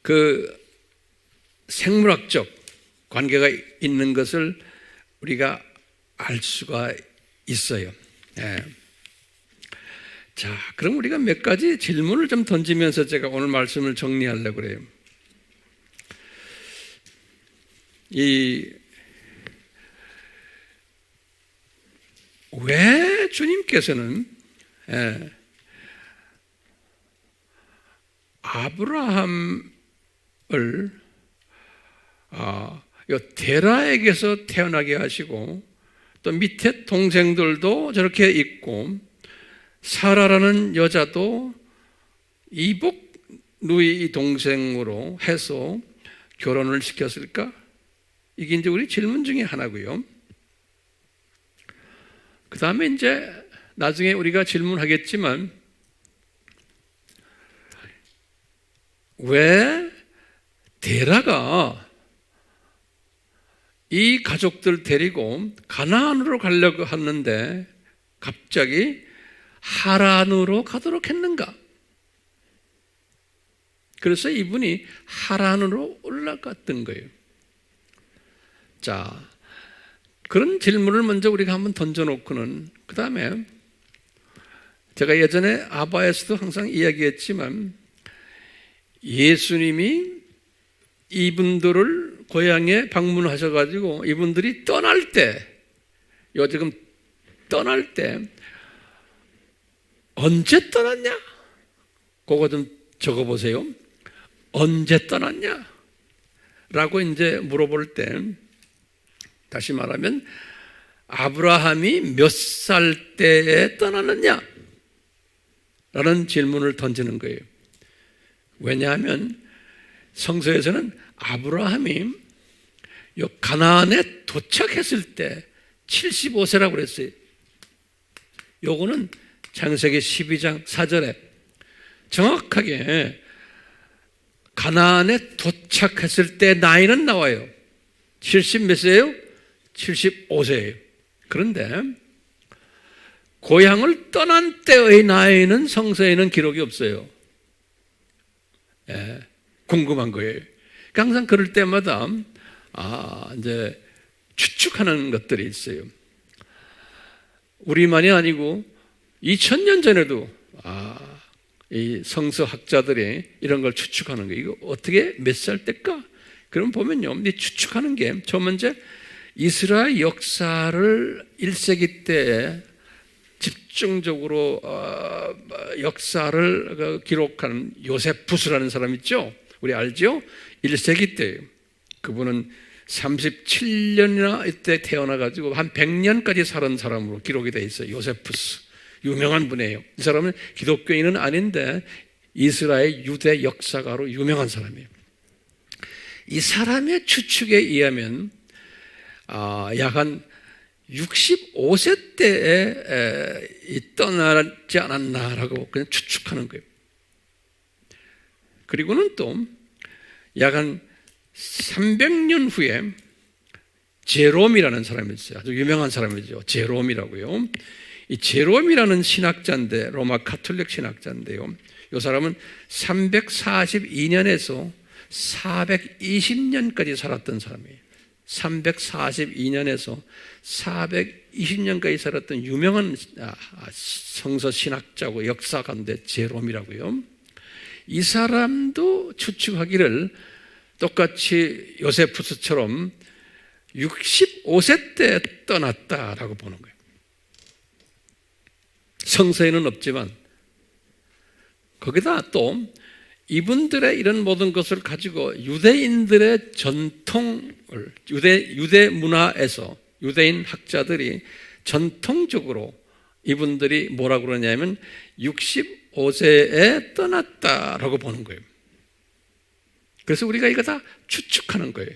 그 생물학적 관계가 있는 것을 우리가 알 수가 있어요. 예. 자, 그럼 우리가 몇 가지 질문을 좀 던지면서 제가 오늘 말씀을 정리하려고 그래요. 왜 주님께서는 아브라함을 데라에게서 태어나게 하시고 또 밑에 동생들도 저렇게 있고 사라라는 여자도 이복 누이 동생으로 해서 결혼을 시켰을까? 이게 이제 우리 질문 중에 하나고요. 그 다음에 이제 나중에 우리가 질문하겠지만 왜 데라가 이 가족들 데리고 가나안으로 가려고 하는데 갑자기 하란으로 가도록 했는가? 그래서 이분이 하란으로 올라갔던 거예요. 자, 그런 질문을 먼저 우리가 한번 던져놓고는 그 다음에 제가 예전에 아바에서도 항상 이야기했지만 예수님이 이분들을 고향에 방문하셔가지고 이분들이 떠날 때, 지금 떠날 때 언제 떠났냐? 그거 좀 적어보세요. 언제 떠났냐? 라고 이제 물어볼 때 다시 말하면 아브라함이 몇 살 때에 떠났느냐? 라는 질문을 던지는 거예요. 왜냐하면 성서에서는 아브라함이 가나안에 도착했을 때 75세라고 그랬어요. 요거는 창세기 12장 4절에 정확하게 가나안에 도착했을 때 나이는 나와요. 70 몇 세예요? 75세예요. 그런데 고향을 떠난 때의 나이는 성서에는 기록이 없어요. 예, 궁금한 거예요. 그러니까 항상 그럴 때마다 이제 추측하는 것들이 있어요. 우리만이 아니고 2000년 전에도 이 성서학자들이 이런 걸 추측하는 거예요. 이거 어떻게 몇 살 때일까? 그럼 보면요, 이 추측하는 게 저 먼저 이스라엘 역사를 1세기 때에 집중적으로 역사를 기록한 요세푸스라는 사람 있죠? 우리 알죠? 1세기 때 그분은 37년이나 이때 태어나가지고 한 100년까지 살은 사람으로 기록이 되어 있어요. 요세푸스. 유명한 분이에요. 이 사람은 기독교인은 아닌데 이스라엘 유대 역사가로 유명한 사람이에요. 이 사람의 추측에 의하면 약 한 65세 때에 떠나지 않았나라고 그냥 추측하는 거예요. 그리고는 또 약 한 300년 후에 제롬이라는 사람이 있어요. 아주 유명한 사람이죠. 제롬이라고요. 이 제롬이라는 신학자인데 로마 가톨릭 신학자인데요. 이 사람은 342년에서 420년까지 살았던 사람이에요. 342년에서 420년까지 살았던 유명한 성서 신학자고 역사가인데 제롬이라고요. 이 사람도 추측하기를 똑같이 요세푸스처럼 65세 때 떠났다라고 보는 거예요. 성서에는 없지만 거기다 또 이분들의 이런 모든 것을 가지고 유대인들의 전통을 유대 문화에서 유대인 학자들이 전통적으로 이분들이 뭐라고 그러냐면 65세에 떠났다라고 보는 거예요. 그래서 우리가 이거 다 추측하는 거예요.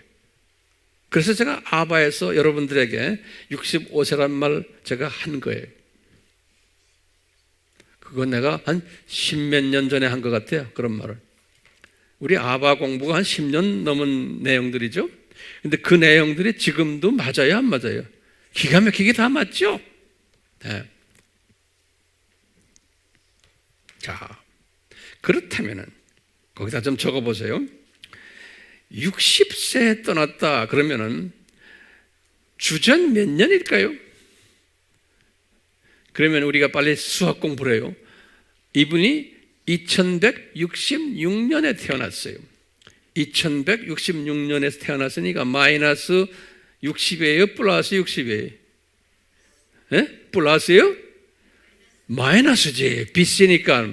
그래서 제가 아바에서 여러분들에게 65세란 말 제가 한 거예요. 그건 내가 한 10몇 년 전에 한 것 같아요. 그런 말을. 우리 아바 공부가 한 10년 넘은 내용들이죠. 근데 그 내용들이 지금도 맞아요, 안 맞아요? 기가 막히게 다 맞죠? 네. 자, 그렇다면은 거기다 좀 적어보세요. 60세에 떠났다 그러면은 주전 몇 년일까요? 그러면 우리가 빨리 수학 공부를 해요. 이분이 2166년에 태어났어요. 2166년에 태어났으니까 마이너스 60이에요? 플러스 60이에요? 예? 플러스요? 마이너스지. BC니까.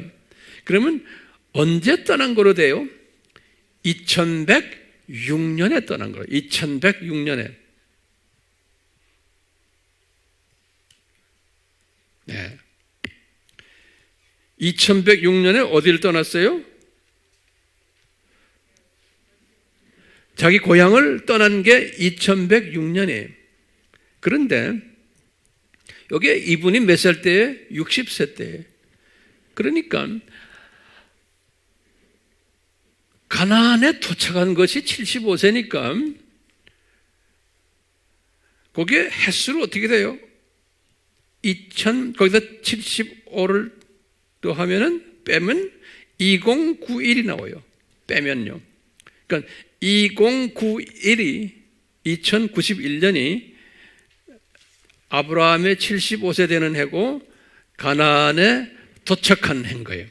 그러면 언제 떠난 거로 돼요? 2106년에 떠난 거예요. 2106년에. 네. 2106년에 어디를 떠났어요? 자기 고향을 떠난 게 2106년이에요. 그런데 여기에 이분이 몇 살 때예요? 60세 때예요. 그러니까 가나안에 도착한 것이 75세니까 거기에 횟수로 어떻게 돼요? 2000 거기다 75를 또 하면은 빼면 2091이 나와요. 빼면요. 그러니까 2091이 2091년이 아브라함의 75세 되는 해고 가나안에 도착한 해인 거예요.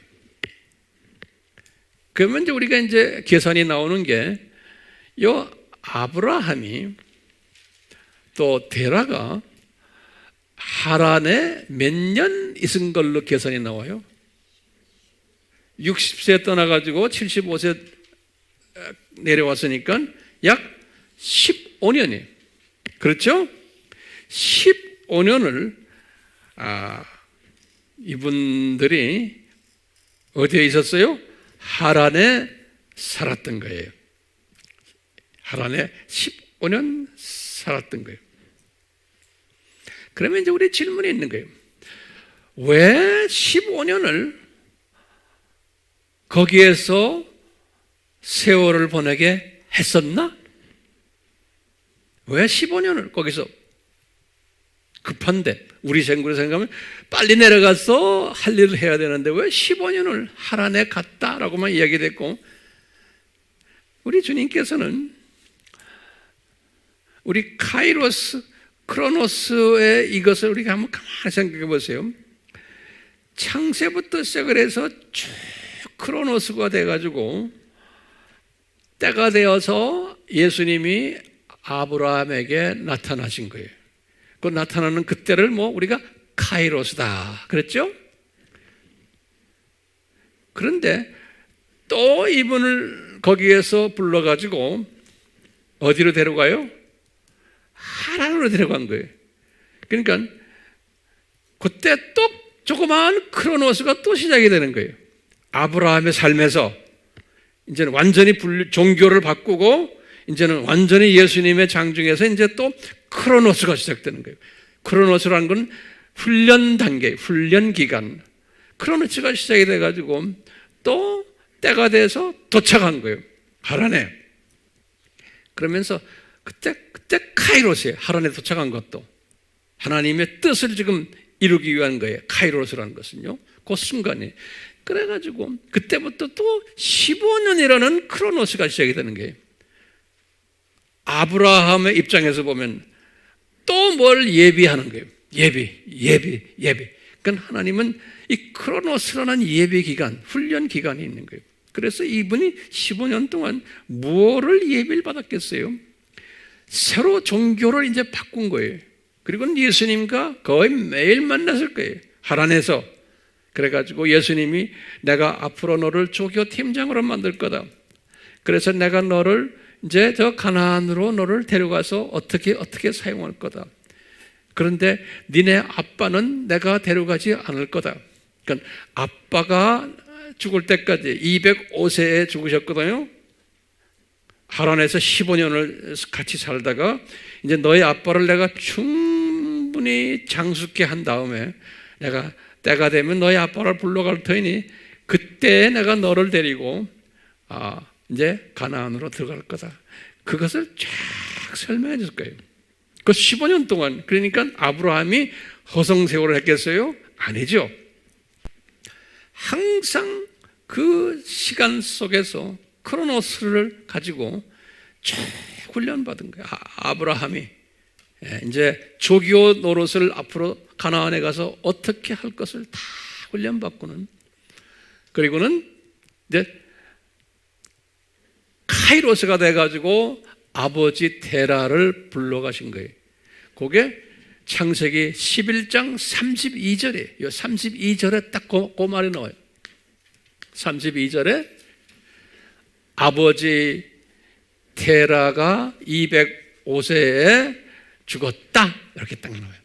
그러면 이제 우리가 이제 계산이 나오는 게 요 아브라함이 또 데라가 하란에 몇 년 있은 걸로 계산이 나와요? 60세 떠나가지고 75세 내려왔으니까 약 15년이에요. 그렇죠? 15년을 이분들이 어디에 있었어요? 하란에 살았던 거예요. 하란에 15년 살았던 거예요. 그러면 이제 우리 질문이 있는 거예요. 왜 15년을 거기에서 세월을 보내게 했었나? 왜 15년을 거기서 급한데 우리 생각으로 생각하면 빨리 내려가서 할 일을 해야 되는데 왜 15년을 하란에 갔다라고만 이야기됐고 우리 주님께서는 우리 카이로스 크로노스의 이것을 우리가 한번 가만히 생각해 보세요. 창세부터 시작을 해서 쭉 크로노스가 돼가지고 때가 되어서 예수님이 아브라함에게 나타나신 거예요. 그 나타나는 그때를 우리가 카이로스다 그랬죠? 그런데 또 이분을 거기에서 불러가지고 어디로 데려가요? 하란으로 데려간 거예요. 그러니까 그때 또 조그마한 크로노스가 또 시작이 되는 거예요. 아브라함의 삶에서 이제는 완전히 종교를 바꾸고 이제는 완전히 예수님의 장중에서 이제 또 크로노스가 시작되는 거예요. 크로노스라는 건 훈련 단계, 훈련 기간. 크로노스가 시작이 돼가지고 또 때가 돼서 도착한 거예요. 하란에. 그러면서 그때 카이로스예요. 하란에 도착한 것도. 하나님의 뜻을 지금 이루기 위한 거예요. 카이로스라는 것은요. 그 순간에. 그래가지고 그때부터 또 15년이라는 크로노스가 시작이 되는 거예요. 아브라함의 입장에서 보면 또 뭘 예비하는 거예요. 예비. 그러니까 하나님은 이 크로노스라는 예비 기간, 훈련 기간이 있는 거예요. 그래서 이분이 15년 동안 무엇을 예비를 받았겠어요? 새로 종교를 이제 바꾼 거예요. 그리고 예수님과 거의 매일 만났을 거예요. 하란에서. 그래가지고 예수님이 내가 앞으로 너를 조교 팀장으로 만들 거다. 그래서 내가 너를 이제 저 가나안으로 너를 데려가서 어떻게 사용할 거다. 그런데 니네 아빠는 내가 데려가지 않을 거다. 그러니까 아빠가 죽을 때까지 205세에 죽으셨거든요. 하란에서 15년을 같이 살다가 이제 너의 아빠를 내가 충분히 장숙케 한 다음에 내가 때가 되면 너의 아빠를 불러갈 터이니 그때 내가 너를 데리고 이제 가나안으로 들어갈 거다. 그것을 쫙 설명해 줄 거예요. 그 15년 동안, 그러니까 아브라함이 허송세월을 했겠어요? 아니죠. 항상 그 시간 속에서 크로노스를 가지고 쭉 훈련받은 거예요. 아브라함이 이제 조교 노릇을 앞으로 가나안에 가서 어떻게 할 것을 다 훈련받고는, 그리고는 이제 카이로스가 돼가지고 아버지 테라를 불러가신 거예요. 그게 창세기 11장 32절에, 이 32절에 딱 그 말이 나와요. 32절에 아버지 테라가 205세에 죽었다. 이렇게 딱 나와요.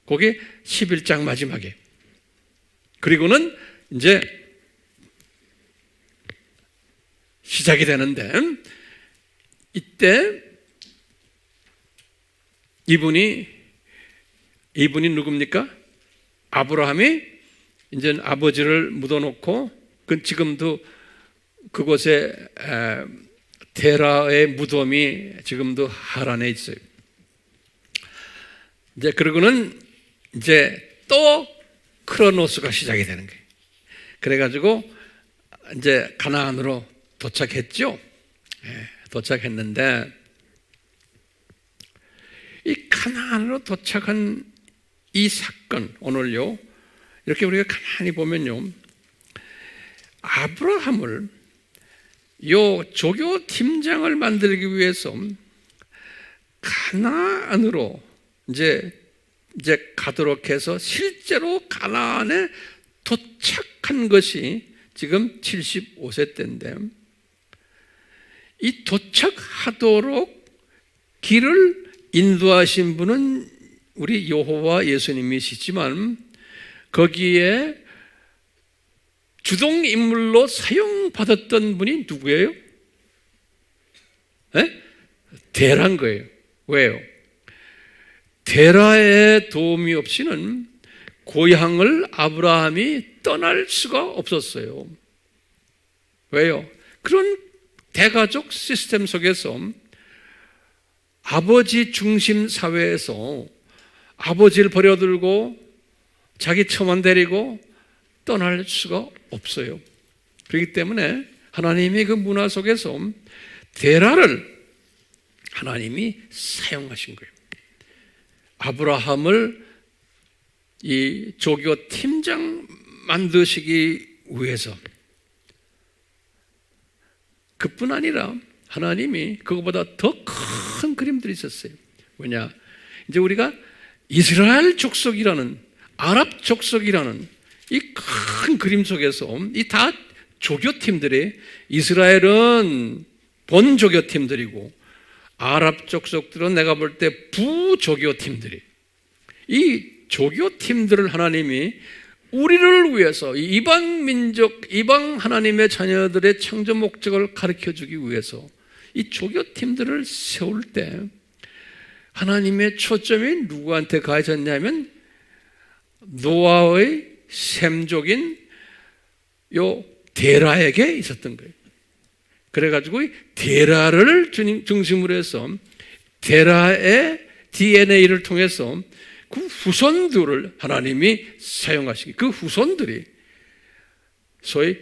그게 11장 마지막에. 그리고는 이제 시작이 되는데, 이때 이분이 누굽니까? 아브라함이 이제 아버지를 묻어놓고, 지금도 그곳에 테라의 무덤이 지금도 하란에 있어요. 이제 그러고는 이제 또 크로노스가 시작이 되는 거예요. 그래가지고 이제 가나안으로 도착했죠. 도착했는데 이 가나안으로 도착한 이 사건, 오늘요 이렇게 우리가 가만히 보면요, 아브라함을 요 조교 팀장을 만들기 위해서 가나안으로 이제 가도록 해서 실제로 가나안에 도착한 것이 지금 75세 때인데, 이 도착하도록 길을 인도하신 분은 우리 여호와 예수님이시지만 거기에 주동 인물로 사용받았던 분이 누구예요? 데라인 거예요. 왜요? 데라의 도움이 없이는 고향을 아브라함이 떠날 수가 없었어요. 왜요? 그런 대가족 시스템 속에서 아버지 중심 사회에서 아버지를 버려들고 자기 처만 데리고 떠날 수가 없어요. 그렇기 때문에 하나님이 그 문화 속에서 데라를 하나님이 사용하신 거예요. 아브라함을 이 조교 팀장 만드시기 위해서. 그뿐 아니라 하나님이 그것보다 더 큰 그림들이 있었어요. 왜냐? 이제 우리가 이스라엘 족속이라는, 아랍 족속이라는 이 큰 그림 속에서 이 다 조교팀들이, 이스라엘은 본조교팀들이고 아랍 족속들은 내가 볼 때 부조교팀들이, 이 조교팀들을 하나님이 우리를 위해서, 이방 민족, 이방 하나님의 자녀들의 창조 목적을 가르쳐주기 위해서 이 조교팀들을 세울 때 하나님의 초점이 누구한테 가해졌냐면 노아의 셈족인 요 데라에게 있었던 거예요. 그래가지고 이 데라를 중심으로 해서 데라의 DNA를 통해서 그 후손들을 하나님이 사용하시기, 그 후손들이 소위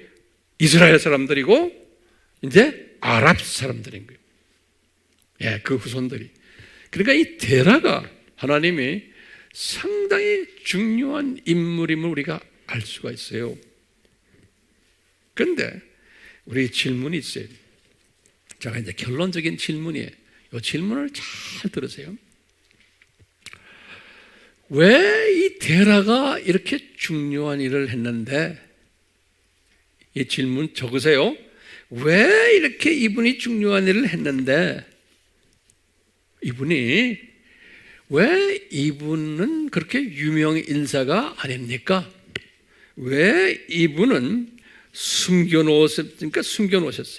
이스라엘 사람들이고 이제 아랍 사람들인 거예요. 예, 그 후손들이. 그러니까 이 데라가 하나님이 상당히 중요한 인물임을 우리가 알 수가 있어요. 그런데 우리 질문이 있어요. 제가 이제 결론적인 질문이에요. 이 질문을 잘 들으세요. 왜 이 데라가 이렇게 중요한 일을 했는데, 이 질문 적으세요. 왜 이렇게 이분이 중요한 일을 했는데, 왜 이분은 그렇게 유명 인사가 아닙니까? 왜 이분은 숨겨놓으셨어요?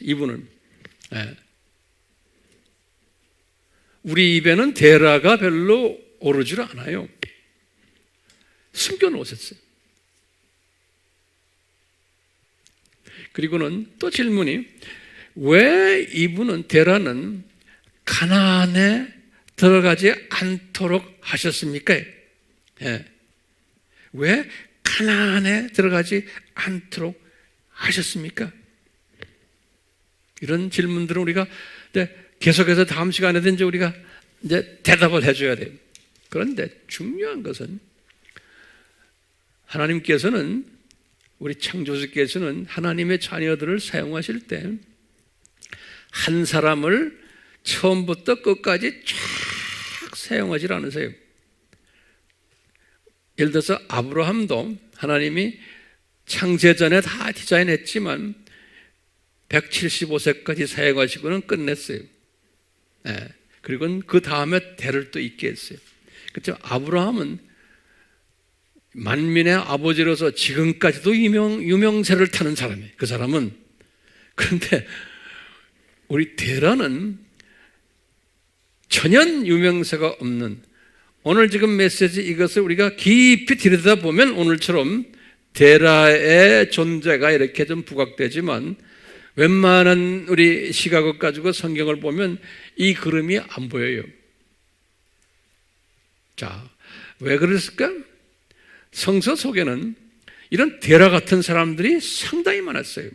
이분은. 네. 우리 입에는 데라가 별로 오르질 않아요. 숨겨놓으셨어요. 그리고는 또 질문이, 왜 이분은, 데라는 가나안에 들어가지 않도록 하셨습니까? 예. 왜 가나안에 들어가지 않도록 하셨습니까? 이런 질문들은 우리가 계속해서 다음 시간에도 이제 우리가 이제 대답을 해줘야 돼요. 그런데 중요한 것은 하나님께서는, 우리 창조주께서는 하나님의 자녀들을 사용하실 때 한 사람을 처음부터 끝까지 쫙 사용하지 않으세요. 예를 들어서 아브라함도 하나님이 창세 전에 다 디자인했지만 175세까지 사용하시고는 끝냈어요. 네. 그리고 그 다음에 대를 또 잇게 했어요. 그렇죠? 아브라함은 만민의 아버지로서 지금까지도 유명세를 타는 사람이에요. 그 사람은. 그런데 우리 데라는 전혀 유명세가 없는, 오늘 지금 메시지 이것을 우리가 깊이 들여다보면 오늘처럼 데라의 존재가 이렇게 좀 부각되지만 웬만한 우리 시각을 가지고 성경을 보면 이 그림이 안 보여요. 자, 왜 그랬을까? 성서 속에는 이런 데라 같은 사람들이 상당히 많았어요.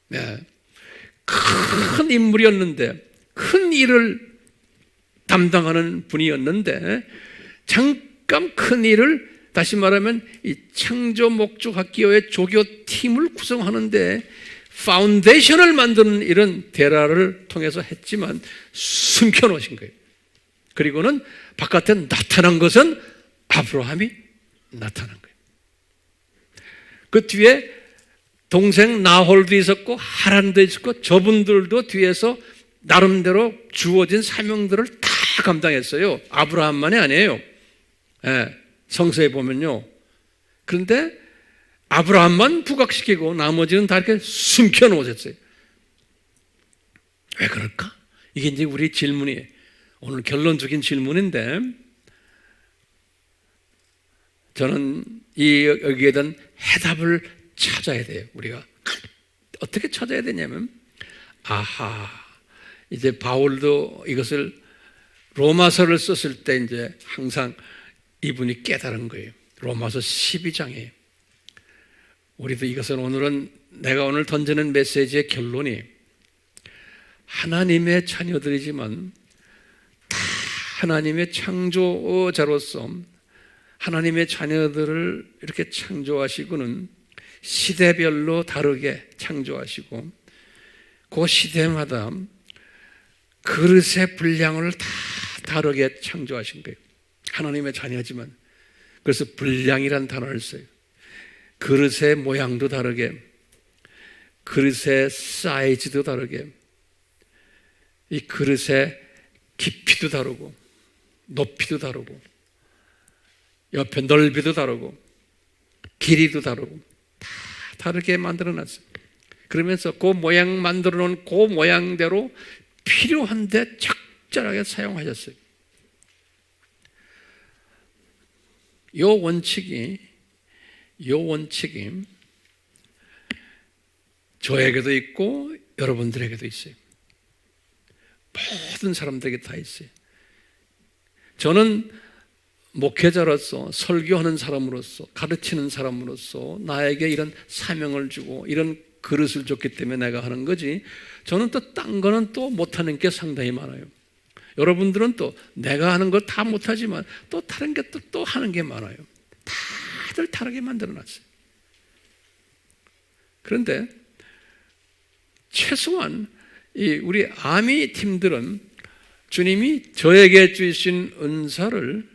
네. 큰 인물이었는데, 큰 일을 담당하는 분이었는데, 잠깐 큰 일을, 다시 말하면 이 창조 목적학교의 조교팀을 구성하는데 파운데이션을 만드는 이런 데라를 통해서 했지만 숨겨놓으신 거예요. 그리고는 바깥에 나타난 것은 아브라함이 나타난 거예요. 그 뒤에 동생 나홀도 있었고 하란도 있었고 저분들도 뒤에서 나름대로 주어진 사명들을 다 감당했어요. 아브라함만이 아니에요. 예, 성서에 보면요. 그런데 아브라함만 부각시키고 나머지는 다 이렇게 숨겨놓으셨어요. 왜 그럴까? 이게 이제 우리 질문이에요. 오늘 결론적인 질문인데, 저는 여기에 대한 해답을 찾아야 돼요. 우리가 어떻게 찾아야 되냐면, 이제 바울도 이것을 로마서를 썼을 때 이제 항상 이분이 깨달은 거예요. 로마서 12장에. 우리도 이것은 내가 오늘 던지는 메시지의 결론이, 하나님의 자녀들이지만 다 하나님의 창조자로서 하나님의 자녀들을 이렇게 창조하시고는 시대별로 다르게 창조하시고 그 시대마다 그릇의 분량을 다 다르게 창조하신 거예요. 하나님의 자녀지만. 그래서 분량이란 단어를 써요. 그릇의 모양도 다르게, 그릇의 사이즈도 다르게, 이 그릇의 깊이도 다르고 높이도 다르고 옆에 넓이도 다르고 길이도 다르고 다 다르게 만들어놨어요. 그러면서 그 모양 만들어 놓은 그 모양대로 필요한데 적절하게 사용하셨어요. 이 원칙이 저에게도 있고 여러분들에게도 있어요. 모든 사람들에게 다 있어요. 저는 목회자로서, 설교하는 사람으로서, 가르치는 사람으로서 나에게 이런 사명을 주고 이런 그릇을 줬기 때문에 내가 하는 거지, 저는 또 딴 거는 또 못하는 게 상당히 많아요. 여러분들은 또 내가 하는 걸 다 못하지만 또 다른 게 또 하는 게 많아요. 다들 다르게 만들어놨어요. 그런데 최소한 우리 아미 팀들은 주님이 저에게 주신 은사를,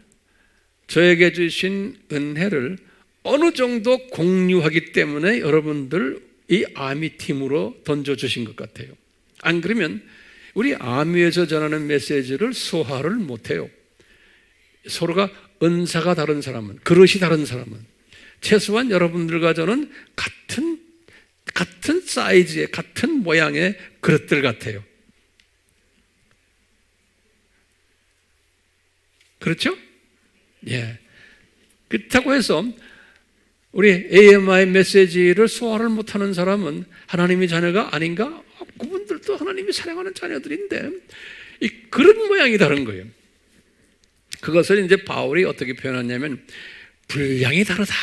저에게 주신 은혜를 어느 정도 공유하기 때문에 여러분들 이 아미 팀으로 던져주신 것 같아요. 안 그러면 우리 아미에서 전하는 메시지를 소화를 못해요. 서로가 은사가 다른 사람은, 그릇이 다른 사람은 최소한 여러분들과 저는 같은 사이즈의, 같은 모양의 그릇들 같아요. 그렇죠? 예. 그렇다고 해서 우리 AMI 메시지를 소화를 못하는 사람은 하나님의 자녀가 아닌가? 그분들도 하나님이 사랑하는 자녀들인데 그런 모양이 다른 거예요. 그것을 이제 바울이 어떻게 표현하냐면 분량이 다르다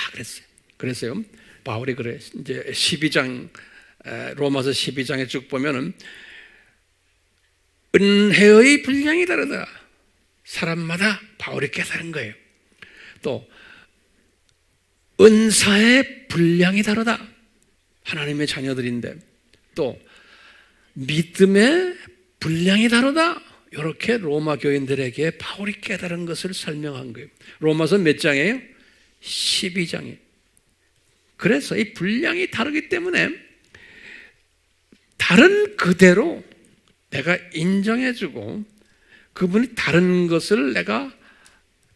그랬어요. 바울이 그래. 이제 12장, 로마서 12장에 쭉 보면은 은혜의 분량이 다르다. 사람마다 바울이 깨달은 거예요. 또 은사의 분량이 다르다. 하나님의 자녀들인데. 또 믿음의 분량이 다르다. 이렇게 로마 교인들에게 바울이 깨달은 것을 설명한 거예요. 로마서 몇 장이에요? 12장이에요. 그래서 이 분량이 다르기 때문에 다른 그대로 내가 인정해주고 그분이 다른 것을 내가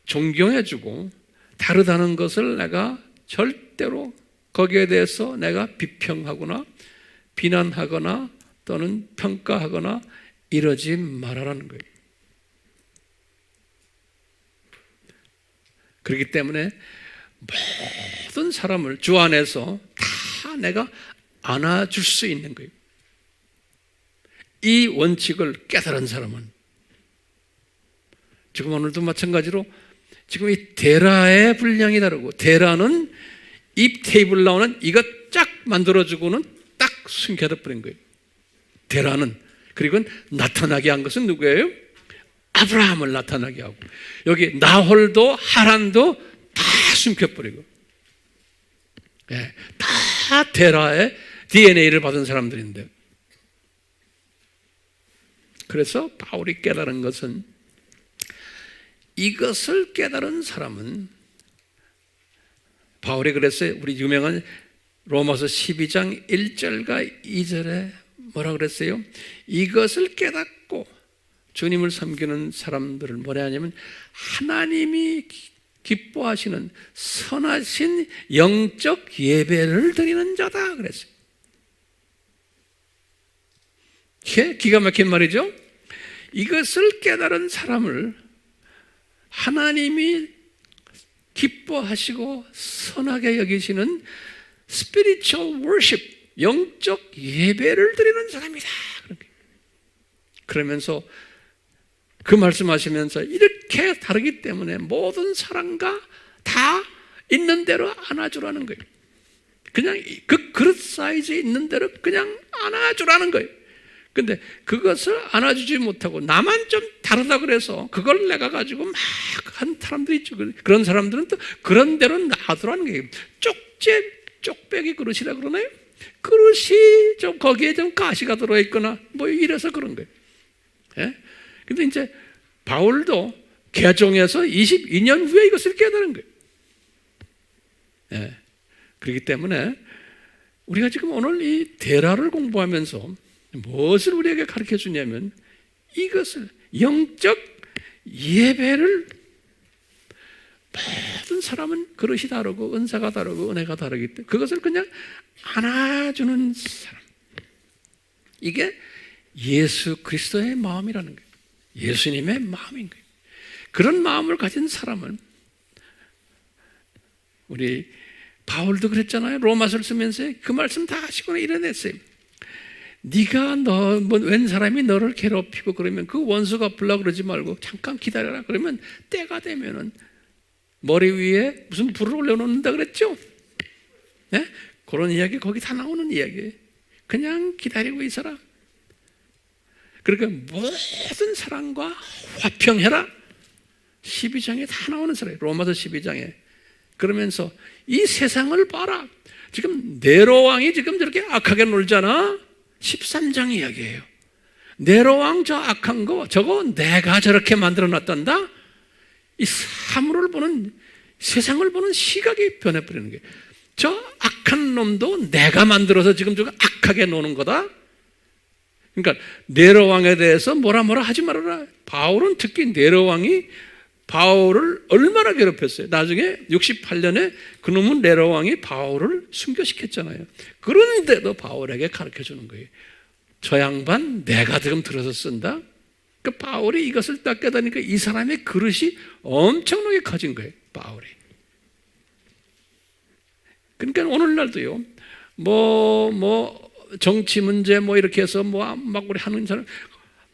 존경해주고 다르다는 것을 내가 절대로 거기에 대해서 내가 비평하거나 비난하거나 또는 평가하거나 이러지 말아라는 거예요. 그렇기 때문에 모든 사람을 주 안에서 다 내가 안아줄 수 있는 거예요. 이 원칙을 깨달은 사람은 지금 오늘도 마찬가지로 지금 이 데라의 분량이 다르고 데라는 입 테이블 나오는 이거 쫙 만들어주고는 딱 숨겨둬 버린 거예요. 데라는. 그리고 나타나게 한 것은 누구예요? 아브라함을 나타나게 하고 여기 나홀도 하란도 다 숨겨버리고 예, 다 데라의 DNA를 받은 사람들인데 그래서 바울이 깨달은 것은 이것을 깨달은 사람은 바울이 그랬어요. 우리 유명한 로마서 12장 1절과 2절에 뭐라 그랬어요? 이것을 깨닫고 주님을 섬기는 사람들을 뭐라 하냐면 하나님이 기뻐하시는 선하신 영적 예배를 드리는 자다 그랬어요. 기가 막힌 말이죠. 이것을 깨달은 사람을 하나님이 기뻐하시고 선하게 여기시는 spiritual worship, 영적 예배를 드리는 사람이다. 그러면서 그 말씀하시면서 이렇게 다르기 때문에 모든 사람과 다 있는 대로 안아주라는 거예요. 그냥 그 그릇 사이즈에 있는 대로 그냥 안아주라는 거예요. 근데 그것을 안아주지 못하고 나만 좀 다르다 그래서 그걸 내가 가지고 막 한 사람들이 있죠. 그런 사람들은 또 그런 대로 놔두라는 거예요. 쪽배기 그릇이라 그러나요? 그릇이 좀 거기에 좀 가시가 들어있거나 뭐 이래서 그런 거예요. 예? 근데 이제 바울도 개종해서 22년 후에 이것을 깨달은 거예요. 예. 그렇기 때문에 우리가 지금 오늘 이 데라를 공부하면서 무엇을 우리에게 가르쳐 주냐면 이것을 영적 예배를 모든 사람은 그릇이 다르고 은사가 다르고 은혜가 다르기 때문에 그것을 그냥 안아주는 사람. 이게 예수 그리스도의 마음이라는 거예요. 예수님의 마음인 거예요. 그런 마음을 가진 사람은 우리 바울도 그랬잖아요. 로마서를 쓰면서 그 말씀 다 하시고 이뤄냈어요. 네가 웬 사람이 너를 괴롭히고 그러면 그 원수 갚으려고 그러지 말고 잠깐 기다려라. 그러면 때가 되면은 머리 위에 무슨 불을 올려놓는다 그랬죠? 네? 그런 이야기 거기 다 나오는 이야기예요. 그냥 기다리고 있어라. 그러니까 모든 사람과 화평해라. 12장에 다 나오는 사람이에요. 로마서 12장에. 그러면서 이 세상을 봐라. 지금 네로 왕이 지금 저렇게 악하게 놀잖아. 13장 이야기예요. 네로 왕 저 악한 거 저거 내가 저렇게 만들어 놨단다. 이 사물을 보는, 세상을 보는 시각이 변해버리는 거예요. 저 악한 놈도 내가 만들어서 지금 저거 악하게 노는 거다. 그러니까 네로 왕에 대해서 뭐라 하지 말아라. 바울은 특히 네로 왕이 바울을 얼마나 괴롭혔어요. 나중에 68년에 그놈은 네로 왕이 바울을 순교시켰잖아요. 그런데도 바울에게 가르쳐주는 거예요. 저 양반 내가 지금 들어서 쓴다. 그 바울이 이것을 딱 깨달으니까 이 사람의 그릇이 엄청나게 커진 거예요. 바울이. 그러니까 오늘날도요. 정치 문제 이렇게 해서 막 우리 하는 사람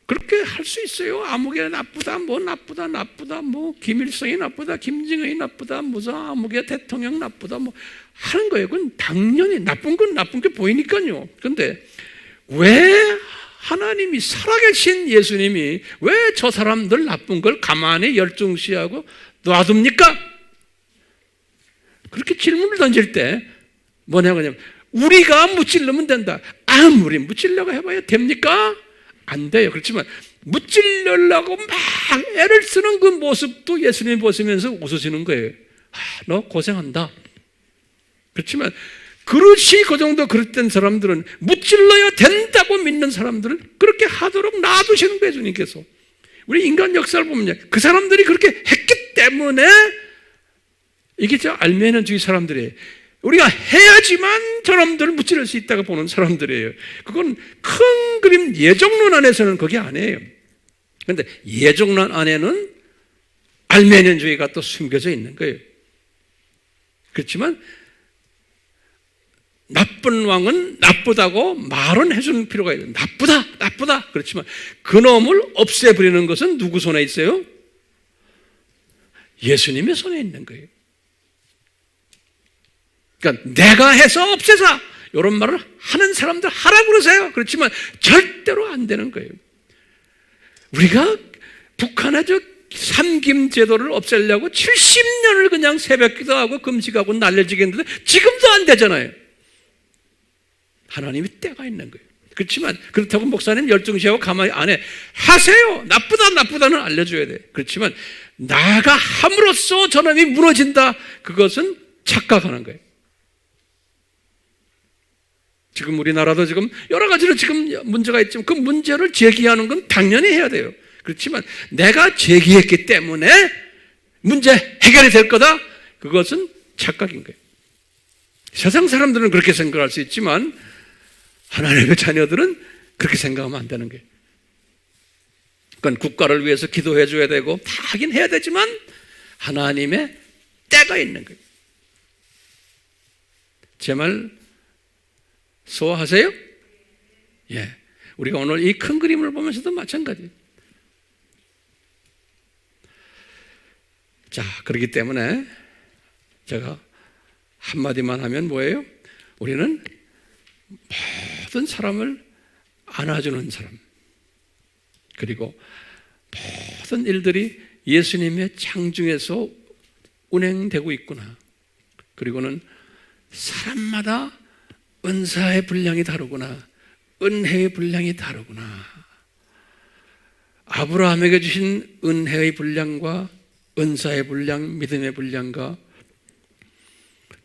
그렇게 할 수 있어요. 아무개 나쁘다, 나쁘다, 김일성이 나쁘다, 김정은이 나쁘다, 아무개 대통령 나쁘다, 하는 거예요. 그건 당연히 나쁜 건 나쁜 게 보이니까요. 그런데 왜 하나님이 살아계신 예수님이 왜 저 사람들 나쁜 걸 가만히 열중시하고 놔둡니까? 그렇게 질문을 던질 때 뭐냐면 우리가 무찔러면 된다. 아무리 무찔려고 해봐야 됩니까? 안 돼요. 그렇지만 무찔려려고 막 애를 쓰는 그 모습도 예수님이 보시면서 웃으시는 거예요. 너 고생한다. 그렇지만 그릇이 그 정도 그릇된 사람들은 무찔러야 된다고 믿는 사람들을 그렇게 하도록 놔두시는 거예요. 주님께서. 우리 인간 역사를 보면 그 사람들이 그렇게 했기 때문에 이게 저 알메니아주의 사람들이에요. 우리가 해야지만 저놈들을 무찌를 수 있다고 보는 사람들이에요. 그건 큰 그림 예정론 안에서는 그게 아니에요. 그런데 예정론 안에는 알메니아주의가 또 숨겨져 있는 거예요. 그렇지만 나쁜 왕은 나쁘다고 말은 해주는 필요가 있어요. 나쁘다. 그렇지만 그놈을 없애버리는 것은 누구 손에 있어요? 예수님의 손에 있는 거예요. 그러니까 내가 해서 없애자 이런 말을 하는 사람들 하라고 그러세요. 그렇지만 절대로 안 되는 거예요. 우리가 북한의 저 삼김 제도를 없애려고 70년을 그냥 새벽 기도하고 금식하고 날려지겠는데 지금도 안 되잖아요. 하나님이 때가 있는 거예요. 그렇지만 그렇다고 목사님 열중시하고 가만히 안 해. 하세요. 나쁘다는 알려줘야 돼. 그렇지만 나가 함으로써 저놈이 무너진다. 그것은 착각하는 거예요. 지금 우리나라도 지금 여러 가지로 지금 문제가 있지만 그 문제를 제기하는 건 당연히 해야 돼요. 그렇지만 내가 제기했기 때문에 문제 해결이 될 거다? 그것은 착각인 거예요. 세상 사람들은 그렇게 생각할 수 있지만 하나님의 자녀들은 그렇게 생각하면 안 되는 거예요. 그러니까 국가를 위해서 기도해 줘야 되고 다 하긴 해야 되지만 하나님의 때가 있는 거예요. 제 말 소화하세요? 예. 우리가 오늘 이 큰 그림을 보면서도 마찬가지예요. 자, 그렇기 때문에 제가 한마디만 하면 뭐예요? 우리는 모든 사람을 안아주는 사람, 그리고 모든 일들이 예수님의 창중에서 운행되고 있구나. 그리고는 사람마다 은사의 분량이 다르구나. 은혜의 분량이 다르구나. 아브라함에게 주신 은혜의 분량과 은사의 분량, 믿음의 분량과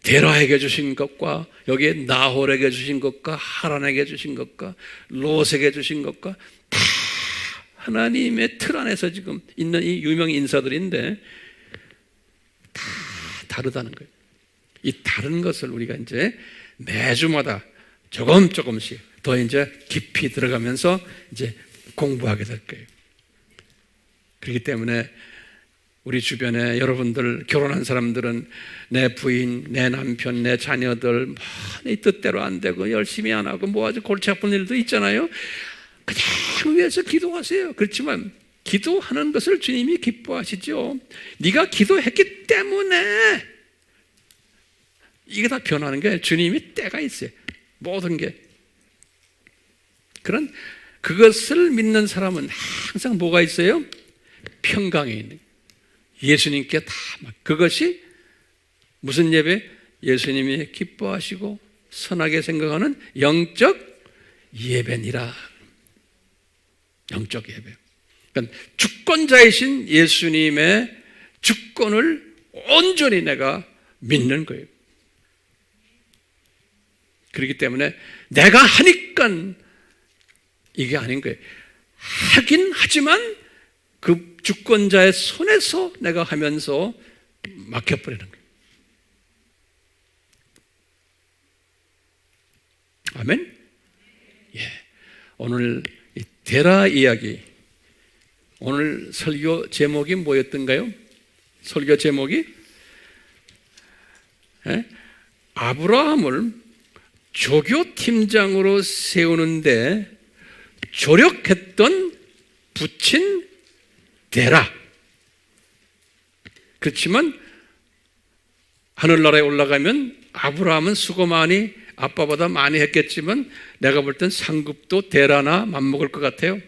데라에게 주신 것과 여기에 나홀에게 주신 것과 하란에게 주신 것과 롯에게 주신 것과 다 하나님의 틀 안에서 지금 있는 이 유명 인사들인데 다 다르다는 거예요. 이 다른 것을 우리가 이제 매주마다 조금씩 더 이제 깊이 들어가면서 이제 공부하게 될 거예요. 그렇기 때문에 우리 주변에 여러분들 결혼한 사람들은 내 부인, 내 남편, 내 자녀들 내 뜻대로 안 되고 열심히 안 하고 뭐 아주 골치 아픈 일도 있잖아요. 그냥 위해서 기도하세요. 그렇지만 기도하는 것을 주님이 기뻐하시죠. 네가 기도했기 때문에 이게 다 변하는 게 주님이 때가 있어요. 모든 게. 그것을 믿는 사람은 항상 뭐가 있어요? 평강에 있는 거예요. 예수님께 다 그것이 무슨 예배? 예수님이 기뻐하시고 선하게 생각하는 영적 예배니라.
영적 예배. 그러니까 주권자이신 예수님의 주권을 온전히 내가 믿는 거예요. 그렇기 때문에 내가 하니까 이게 아닌 거예요. 하긴 하지만 그 주권자의 손에서 내가 하면서 막혀버리는 거예요. 아멘? 예. 오늘 이 데라 이야기, 오늘 설교 제목이 뭐였던가요? 설교 제목이 아브라함을 조교팀장으로 세우는데 조력했던 부친 데라. 그렇지만 하늘나라에 올라가면 아브라함은 수고 많이 아빠보다 많이 했겠지만 내가 볼 땐 상급도 데라나 맞먹을 것 같아요.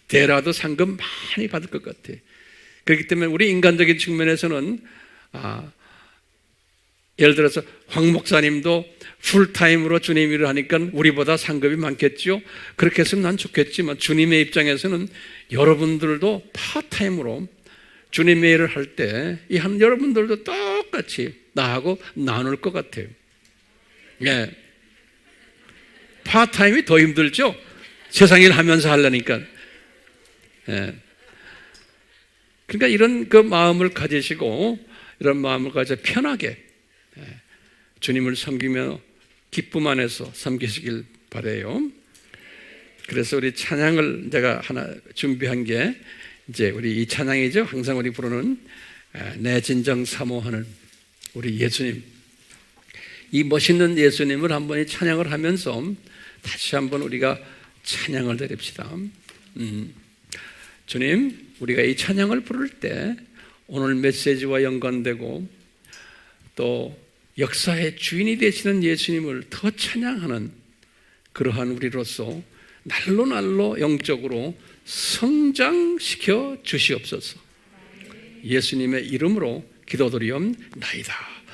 데라도 상급 많이 받을 것 같아요. 그렇기 때문에 우리 인간적인 측면에서는 예를 들어서 황 목사님도 풀타임으로 주님 일을 하니까 우리보다 상급이 많겠죠. 그렇게 했으면 난 좋겠지만 주님의 입장에서는 여러분들도 파타임으로 주님의 일을 할 때 이 한 여러분들도 똑같이 나하고 나눌 것 같아요. 예. 파타임이 더 힘들죠? 세상 일 하면서 하려니까. 예. 그러니까 이런 그 마음을 가지시고 이런 마음을 가져 편하게 주님을 섬기며 기쁨 안에서 섬기시길 바라요. 그래서 우리 찬양을 제가 하나 준비한 게 이제 우리 이 찬양이죠. 항상 우리 부르는 내 진정 사모하는 우리 예수님. 이 멋있는 예수님을 한번 찬양을 하면서 다시 한번 우리가 찬양을 드립시다. 주님, 우리가 이 찬양을 부를 때 오늘 메시지와 연관되고 또 역사의 주인이 되시는 예수님을 더 찬양하는 그러한 우리로서 날로 영적으로 성장시켜 주시옵소서. 예수님의 이름으로 기도드리옵나이다.